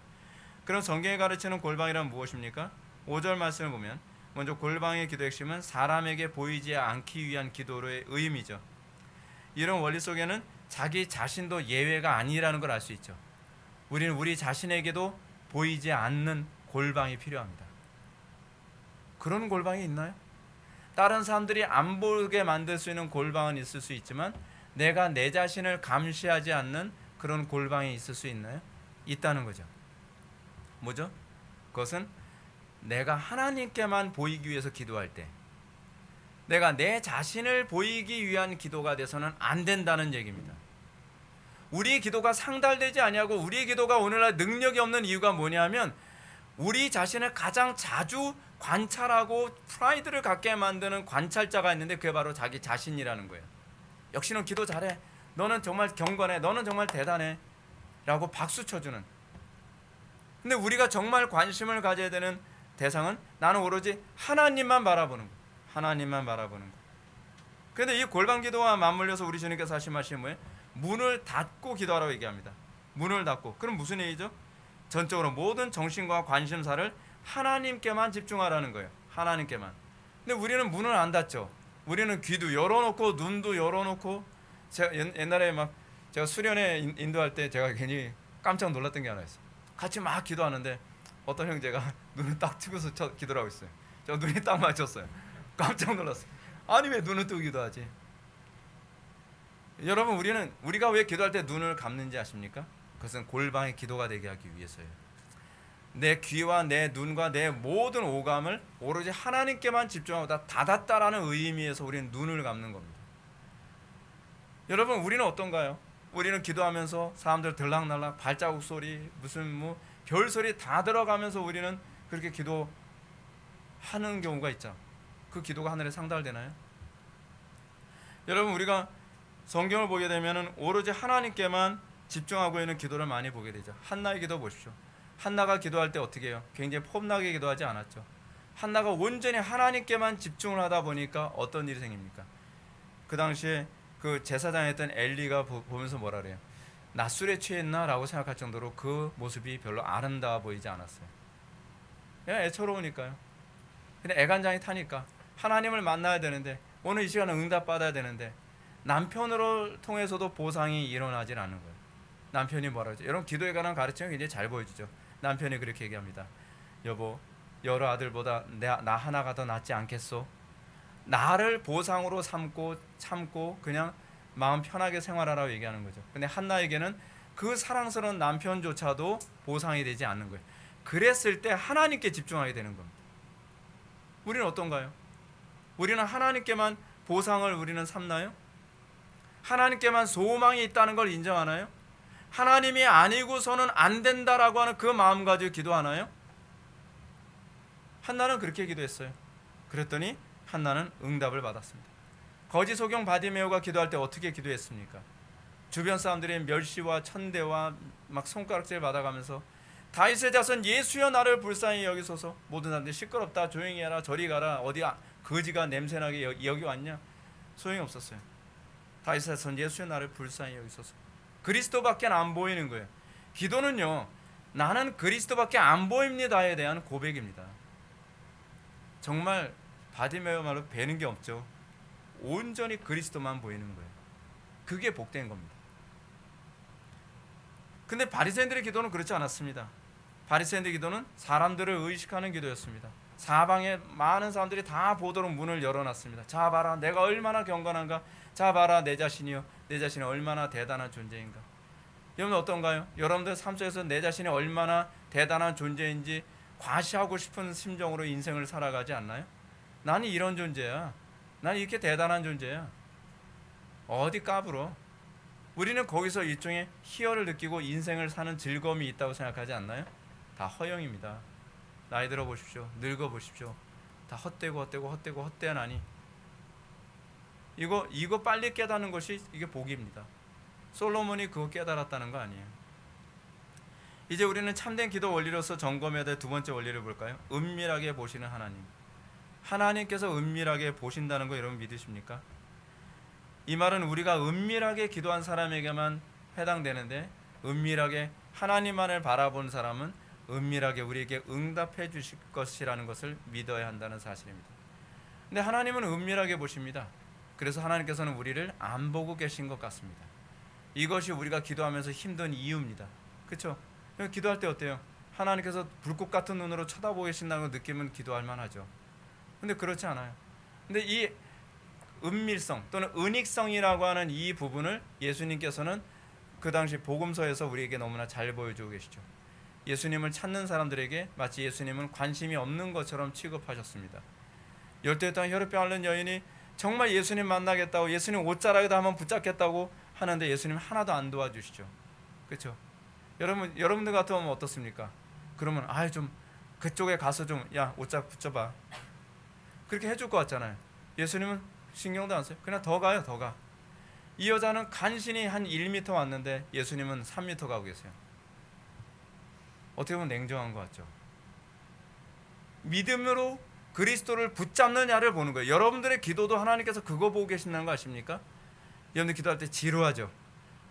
그럼 성경이 가르치는 골방이란 무엇입니까? 5절 말씀을 보면 먼저 골방의 기도 핵심은 사람에게 보이지 않기 위한 기도의 의미죠. 이런 원리 속에는 자기 자신도 예외가 아니라는 걸 알 수 있죠. 우리는 우리 자신에게도 보이지 않는 골방이 필요합니다. 그런 골방이 있나요? 다른 사람들이 안 보게 만들 수 있는 골방은 있을 수 있지만 내가 내 자신을 감시하지 않는 그런 골방이 있을 수 있나요? 있다는 거죠. 뭐죠? 그것은 내가 하나님께만 보이기 위해서 기도할 때 내가 내 자신을 보이기 위한 기도가 돼서는 안 된다는 얘기입니다. 우리의 기도가 상달되지 아니하고 우리의 기도가 오늘날 능력이 없는 이유가 뭐냐면 우리 자신을 가장 자주 관찰하고 프라이드를 갖게 만드는 관찰자가 있는데 그게 바로 자기 자신이라는 거예요. 역시 너 기도 잘해. 너는 정말 경건해. 너는 정말 대단해. 라고 박수 쳐주는. 근데 우리가 정말 관심을 가져야 되는 대상은 나는 오로지 하나님만 바라보는 거. 하나님만 바라보는 거. 그런데 이 골방 기도와 맞물려서 우리 주님께서 하신 말씀이 뭐예요? 문을 닫고 기도하라고 얘기합니다. 문을 닫고. 그럼 무슨 얘기죠? 전적으로 모든 정신과 관심사를 하나님께만 집중하라는 거예요. 하나님께만. 근데 우리는 문을 안 닫죠. 우리는 귀도 열어놓고 눈도 열어놓고. 제가 옛날에 막 제가 수련회 인도할 때 제가 괜히 깜짝 놀랐던 게 하나 있어요. 같이 막 기도하는데 어떤 형제가 눈을 딱 뜨고서 기도를 하고 있어요. 저 눈이 딱 맞췄어요. 깜짝 놀랐어요. 아니 왜 눈을 뜨고 기도하지? 여러분 우리가 왜 기도할 때 눈을 감는지 아십니까? 그것은 골방의 기도가 되게 하기 위해서예요. 내 귀와 내 눈과 내 모든 오감을 오로지 하나님께만 집중하고 다 닫았다라는 의미에서 우리는 눈을 감는 겁니다. 여러분 우리는 어떤가요? 우리는 기도하면서 사람들 들락날락 발자국 소리 무슨 별 소리 다 들어가면서 우리는 그렇게 기도하는 경우가 있죠. 그 기도가 하늘에 상달되나요? 여러분 우리가 성경을 보게 되면 오로지 하나님께만 집중하고 있는 기도를 많이 보게 되죠. 한나의 기도 보십시오. 한나가 기도할 때 어떻게 해요? 굉장히 폼나게 기도하지 않았죠. 한나가 온전히 하나님께만 집중을 하다 보니까 어떤 일이 생깁니까? 그 당시에 그 제사장이었던 엘리가 보면서 뭐라 그래요? 낮술에 취했나? 라고 생각할 정도로 그 모습이 별로 아름다워 보이지 않았어요. 그냥 애처로우니까요. 근데 애간장이 타니까 하나님을 만나야 되는데 오늘 이 시간에 응답받아야 되는데 남편으로 통해서도 보상이 일어나질 않는 거예요. 남편이 뭐라 그러죠? 여러분 기도에 관한 가르침이 굉장히 잘 보여주죠. 남편이 그렇게 얘기합니다. 여보 여러 아들보다 나 하나가 더 낫지 않겠소? 나를 보상으로 참고 그냥 마음 편하게 생활하라고 얘기하는 거죠. 근데 한나에게는 그 사랑스러운 남편조차도 보상이 되지 않는 거예요. 그랬을 때 하나님께 집중하게 되는 겁니다. 우리는 어떤가요? 우리는 하나님께만 보상을 우리는 삼나요? 하나님께만 소망이 있다는 걸 인정하나요? 하나님이 아니고서는 안 된다라고 하는 그 마음 가지고 기도하나요? 한나는 그렇게 기도했어요. 그랬더니 한나는 응답을 받았습니다. 거지 소경 바디메오가 기도할 때 어떻게 기도했습니까? 주변 사람들의 멸시와 천대와 막 손가락질 받아가면서 다윗의 자손 예수여 나를 불쌍히 여기소서. 모든 사람들이 시끄럽다 조용히 해라 저리 가라 어디 거지가 냄새나게 여기 왔냐? 소용이 없었어요. 다윗의 선 예수의 나를 불쌍히 여기소서. 그리스도밖에 안 보이는 거예요. 기도는요, 나는 그리스도밖에 안 보입니다에 대한 고백입니다. 정말 바디메오 말로 배는 게 없죠. 온전히 그리스도만 보이는 거예요. 그게 복된 겁니다. 근데 바리새인들의 기도는 그렇지 않았습니다. 바리새인들의 기도는 사람들을 의식하는 기도였습니다. 사방에 많은 사람들이 다 보도록 문을 열어놨습니다. 자 봐라, 내가 얼마나 경건한가. 자 봐라, 내 자신이요, 내 자신이 얼마나 대단한 존재인가. 여러분 어떤가요? 여러분들 삶 속에서 내 자신이 얼마나 대단한 존재인지 과시하고 싶은 심정으로 인생을 살아가지 않나요? 나는 이런 존재야, 나는 이렇게 대단한 존재야. 어디 까불어. 우리는 거기서 일종의 희열을 느끼고 인생을 사는 즐거움이 있다고 생각하지 않나요? 다 허영입니다. 나이 들어 보십시오. 늙어 보십시오. 다 헛되고 헛되하나니. 이거 빨리 깨닫는 것이 이게 복입니다. 솔로몬이 그거 깨달았다는 거 아니에요. 이제 우리는 참된 기도 원리로서 점검해야 될 두 번째 원리를 볼까요? 은밀하게 보시는 하나님. 하나님께서 은밀하게 보신다는 거 여러분 믿으십니까? 이 말은 우리가 은밀하게 기도한 사람에게만 해당되는데, 은밀하게 하나님만을 바라본 사람은 은밀하게 우리에게 응답해 주실 것이라는 것을 믿어야 한다는 사실입니다. 근데 하나님은 은밀하게 보십니다. 그래서 하나님께서는 우리를 안 보고 계신 것 같습니다. 이것이 우리가 기도하면서 힘든 이유입니다. 그렇죠? 기도할 때 어때요? 하나님께서 불꽃 같은 눈으로 쳐다보고 계신다는 걸 느끼면 기도할 만하죠. 근데 그렇지 않아요. 근데 이 은밀성 또는 은익성이라고 하는 이 부분을 예수님께서는 그 당시 복음서에서 우리에게 너무나 잘 보여주고 계시죠. 예수님을 찾는 사람들에게 마치 예수님은 관심이 없는 것처럼 취급하셨습니다. 열대했던 혈루병 앓는 여인이 정말 예수님 만나겠다고, 예수님 옷자락에다 한번 붙잡겠다고 하는데 예수님 하나도 안 도와주시죠. 그렇죠? 여러분들 같으면 어떻습니까? 그러면 좀 그쪽에 가서 좀 야 옷자락 붙여봐, 그렇게 해줄 것 같잖아요. 예수님은 신경도 안 써요. 그냥 더 가요, 더 가. 이 여자는 간신히 한 1m 왔는데 예수님은 3m 가고 계세요. 어떻게 보면 냉정한 것 같죠. 믿음으로 그리스도를 붙잡느냐를 보는 거예요. 여러분들의 기도도 하나님께서 그거 보고 계신다는 거 아십니까? 여러분들 기도할 때 지루하죠.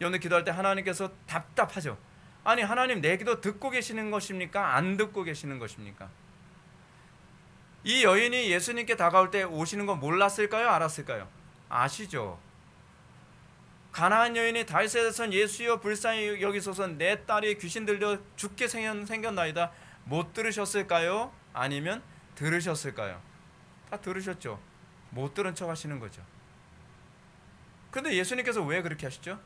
여러분들 기도할 때 하나님께서 답답하죠. 아니 하나님, 내 기도 듣고 계시는 것입니까? 안 듣고 계시는 것입니까? 이 여인이 예수님께 다가올 때 오시는 거 몰랐을까요? 알았을까요? 아시죠? 가나안 여인이 다윗의 선 예수여 불쌍히 여기소서, 내 딸이 귀신 들려 죽게 생겼나이다. 못 들으셨을까요? 아니면 들으셨을까요? 다 들으셨죠. 못 들은 척 하시는 거죠. 그런데 예수님께서 왜 그렇게 하시죠?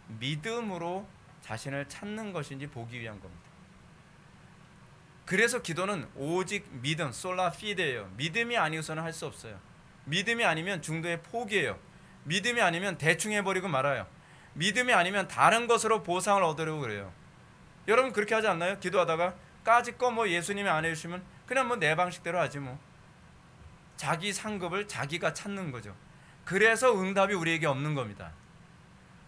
믿음으로 자신을 찾는 것인지 보기 위한 겁니다. 그래서 기도는 오직 믿음, 솔라 피데예요. 믿음이 아니고서는 할 수 없어요. 믿음이 아니면 중도에 포기해요. 믿음이 아니면 대충 해버리고 말아요. 믿음이 아니면 다른 것으로 보상을 얻으려고 그래요. 여러분 그렇게 하지 않나요? 기도하다가 까짓거 뭐 예수님이 안 해주시면 그냥 뭐 내 방식대로 하지 뭐. 자기 상급을 자기가 찾는 거죠. 그래서 응답이 우리에게 없는 겁니다.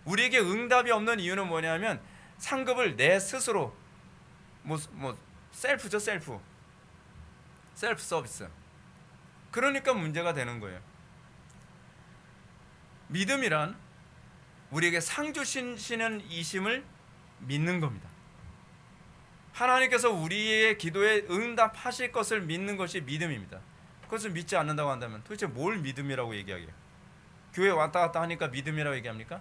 우리에게 응답이 없는 이유는 뭐냐면 상급을 내 스스로 셀프죠, 셀프 서비스. 그러니까 문제가 되는 거예요. 믿음이란 우리에게 상 주시는 이심을 믿는 겁니다. 하나님께서 우리의 기도에 응답하실 것을 믿는 것이 믿음입니다. 그것을 믿지 않는다고 한다면 도대체 뭘 믿음이라고 얘기하게요? 교회 왔다 갔다 하니까 믿음이라고 얘기합니까?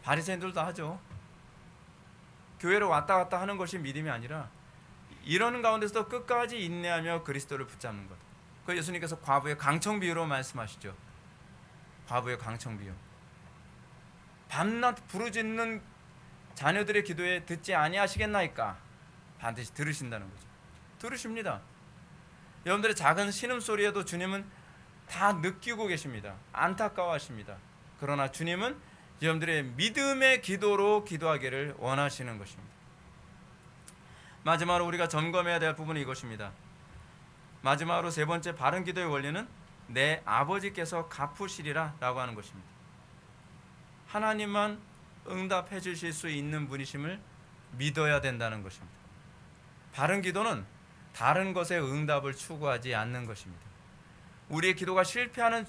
바리새인들도 하죠. 교회로 왔다 갔다 하는 것이 믿음이 아니라 이러는 가운데서도 끝까지 인내하며 그리스도를 붙잡는 것. 그 예수님께서 과부의 강청 비유로 말씀하시죠. 과부의 강청 비유. 밤낮 부르짖는 자녀들의 기도에 듣지 아니하시겠나이까? 반드시 들으신다는 거죠. 들으십니다. 여러분들의 작은 신음소리에도 주님은 다 느끼고 계십니다. 안타까워하십니다. 그러나 주님은 여러분들의 믿음의 기도로 기도하기를 원하시는 것입니다. 마지막으로 우리가 점검해야 될 부분은 이것입니다. 마지막으로 세 번째 바른 기도의 원리는 내 아버지께서 갚으시리라 라고 하는 것입니다. 하나님만 응답해 주실 수 있는 분이심을 믿어야 된다는 것입니다. 바른 기도는 다른 것에 응답을 추구하지 않는 것입니다. 우리의 기도가 실패하는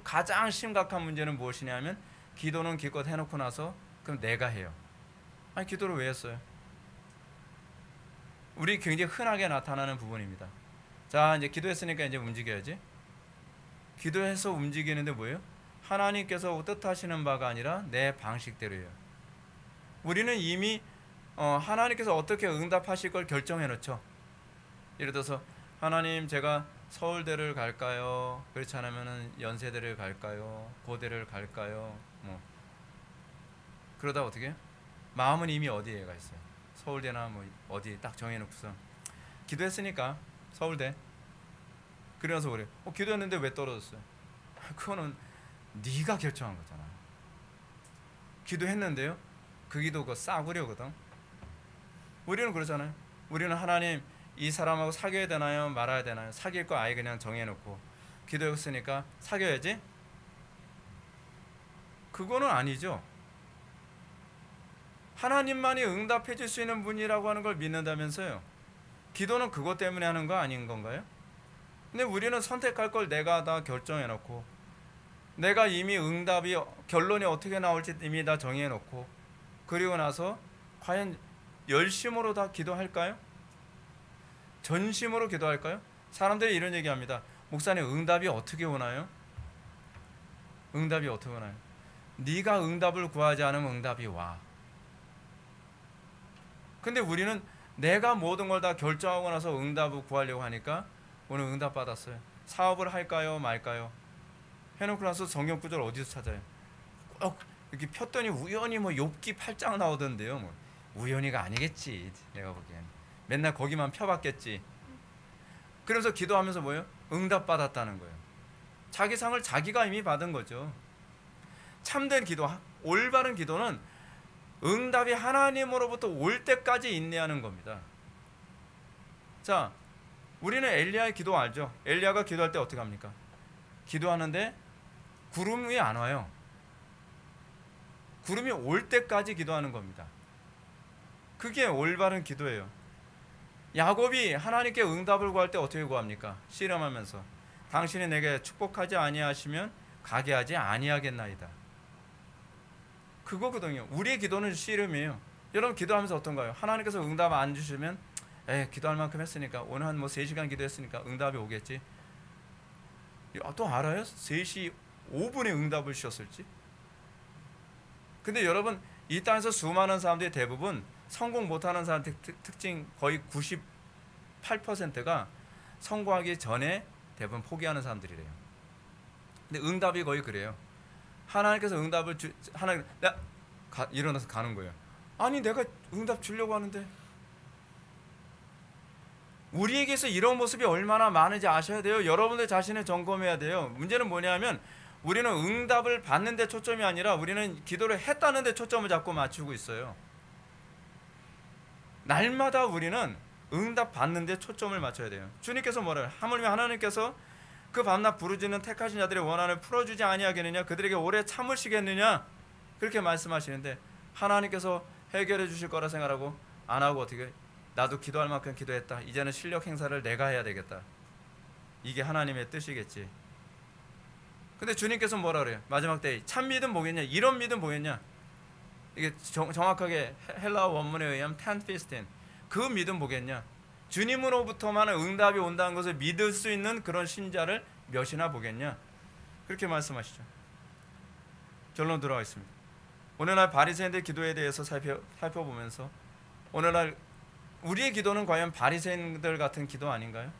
가장 심각한 문제는 무엇이냐면 기도는 기껏 해놓고 나서 그럼 내가 해요. 아니 기도를 왜 했어요? 우리 굉장히 흔하게 나타나는 부분입니다. 자 이제 기도했으니까 이제 움직여야지. 기도해서 움직이는데 뭐예요? 하나님께서 뜻하시는 바가 아니라 내 방식대로예요. 우리는 이미 하나님께서 어떻게 응답하실 걸 결정해 놓죠. 예를 들어서 하나님 제가 서울대를 갈까요? 그렇지 않으면 연세대를 갈까요? 고대를 갈까요? 뭐 그러다 어떻게 해요? 마음은 이미 어디에 가 있어요? 서울대나 뭐 어디 딱 정해놓고서 기도했으니까 서울대. 그래서 그래. 기도했는데 왜 떨어졌어요? 그거는 네가 결정한 거잖아. 기도했는데요. 그 기도가 싸구려거든. 우리는 그러잖아요. 우리는 하나님 이 사람하고 사귀어야 되나요? 말아야 되나요? 사귈 거 아예 그냥 정해놓고 기도했으니까 사귀어야지? 그거는 아니죠. 하나님만이 응답해 줄 수 있는 분이라고 하는 걸 믿는다면서요. 기도는 그것 때문에 하는 거 아닌 건가요? 근데 우리는 선택할 걸 내가 다 결정해놓고 내가 이미 응답이 결론이 어떻게 나올지 이미 다 정해놓고 그리고 나서 과연 열심으로 다 기도할까요? 전심으로 기도할까요? 사람들이 이런 얘기합니다. 목사님 응답이 어떻게 오나요? 응답이 어떻게 오나요? 네가 응답을 구하지 않으면 응답이 와. 근데 우리는 내가 모든 걸 다 결정하고 나서 응답을 구하려고 하니까 오늘 응답 받았어요. 사업을 할까요 말까요? 해놓고 나서 성경 구절 어디서 찾아요? 꼭 이렇게 폈더니 우연히 뭐 욥기 8장 나오던데요. 뭐 우연히가 아니겠지. 내가 보기엔 맨날 거기만 펴봤겠지. 그래서 기도하면서 뭐예요? 응답 받았다는 거예요. 자기 상을 자기가 이미 받은 거죠. 참된 기도, 올바른 기도는 응답이 하나님으로부터 올 때까지 인내하는 겁니다. 자, 우리는 엘리야의 기도 알죠? 엘리야가 기도할 때 어떻게 합니까? 기도하는데 구름이 안 와요. 구름이 올 때까지 기도하는 겁니다. 그게 올바른 기도예요. 야곱이 하나님께 응답을 구할 때 어떻게 구합니까? 씨름하면서 당신이 내게 축복하지 아니하시면 가게 하지 아니하겠나이다. 그거거든요. 우리의 기도는 씨름이에요. 여러분 기도하면서 어떤가요? 하나님께서 응답 안 주시면 기도할 만큼 했으니까 오늘 한 3시간 기도했으니까 응답이 오겠지. 또 알아요? 3시 5분에 응답을 주셨을지. 근데 여러분 이 땅에서 수많은 사람들이 대부분 성공 못하는 사람들 특징 거의 98%가 성공하기 전에 대부분 포기하는 사람들이래요. 근데 응답이 거의 그래요. 하나님께서 응답을 하나님 일어나서 가는 거예요. 아니 내가 응답 주려고 하는데. 우리에게서 이런 모습이 얼마나 많은지 아셔야 돼요. 여러분들 자신을 점검해야 돼요. 문제는 뭐냐면 우리는 응답을 받는 데 초점이 아니라 우리는 기도를 했다는 데 초점을 자꾸 맞추고 있어요. 날마다 우리는 응답 받는 데 초점을 맞춰야 돼요. 주님께서 뭐래요? 하물며 하나님께서 그 밤낮 부르짖는 택하신 자들의 원한을 풀어주지 아니하겠느냐? 그들에게 오래 참으시겠느냐? 그렇게 말씀하시는데 하나님께서 해결해 주실 거라 생각하고 안 하고 어떻게 나도 기도할 만큼 기도했다. 이제는 실력 행사를 내가 해야 되겠다. 이게 하나님의 뜻이겠지. 근데 주님께서 뭐라 그래요? 마지막 때 참 믿음 뭐겠냐? 이런 믿음 뭐겠냐? 이게 정확하게 헬라어 원문에 의하면 텐피스틴. 그 믿음 뭐겠냐? 주님으로부터만 응답이 온다는 것을 믿을 수 있는 그런 신자를 몇이나 보겠냐? 그렇게 말씀하시죠. 결론 들어가겠습니다. 오늘날 바리새인들 기도에 대해서 살펴보면서 오늘날 우리의 기도는 과연 바리새인들 같은 기도 아닌가요?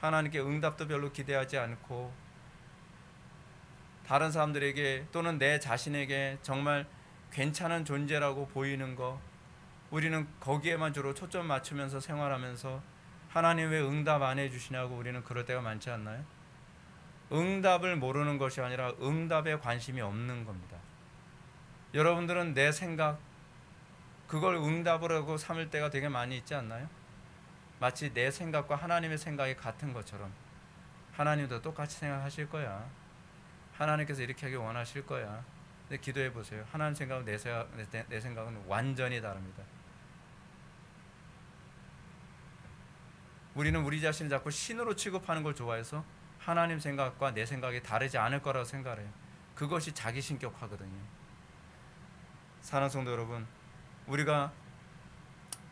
하나님께 응답도 별로 기대하지 않고 다른 사람들에게 또는 내 자신에게 정말 괜찮은 존재라고 보이는 거, 우리는 거기에만 주로 초점 맞추면서 생활하면서 하나님 왜 응답 안 해주시냐고 우리는 그럴 때가 많지 않나요? 응답을 모르는 것이 아니라 응답에 관심이 없는 겁니다. 여러분들은 내 생각, 그걸 응답으로 삼을 때가 되게 많이 있지 않나요? 마치 내 생각과 하나님의 생각이 같은 것처럼 하나님도 똑같이 생각하실 거야. 하나님께서 이렇게 하길 원하실 거야. 근데 기도해 보세요. 하나님 생각은 내 생각은 완전히 다릅니다. 우리는 우리 자신을 자꾸 신으로 취급하는 걸 좋아해서 하나님 생각과 내 생각이 다르지 않을 거라고 생각해요. 그것이 자기 신격화거든요. 사랑하는 성도 여러분, 우리가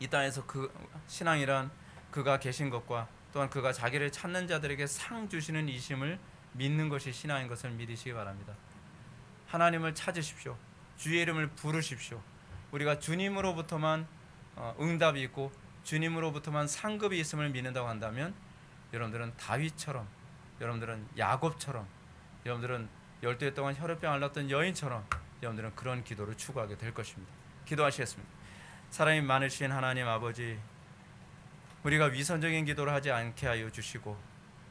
이 땅에서 그 신앙이란 그가 계신 것과 또한 그가 자기를 찾는 자들에게 상 주시는 이심을 믿는 것이 신앙인 것을 믿으시기 바랍니다. 하나님을 찾으십시오. 주의 이름을 부르십시오. 우리가 주님으로부터만 응답이 있고 주님으로부터만 상급이 있음을 믿는다고 한다면 여러분들은 다윗처럼, 여러분들은 야곱처럼, 여러분들은 12해 동안 혈우병 앓았던 여인처럼 여러분들은 그런 기도를 추구하게 될 것입니다. 기도하시겠습니다. 사랑이 많으신 하나님 아버지, 우리가 위선적인 기도를 하지 않게 하여 주시고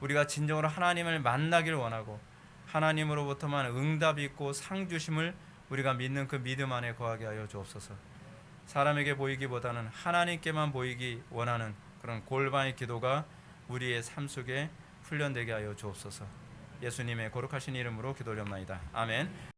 우리가 진정으로 하나님을 만나길 원하고 하나님으로부터만 응답이 있고 상 주심을 우리가 믿는 그 믿음 안에 거하게 하여 주옵소서. 사람에게 보이기보다는 하나님께만 보이기 원하는 그런 골방의 기도가 우리의 삶 속에 훈련되게 하여 주옵소서. 예수님의 거룩하신 이름으로 기도올옵나이다. 아멘.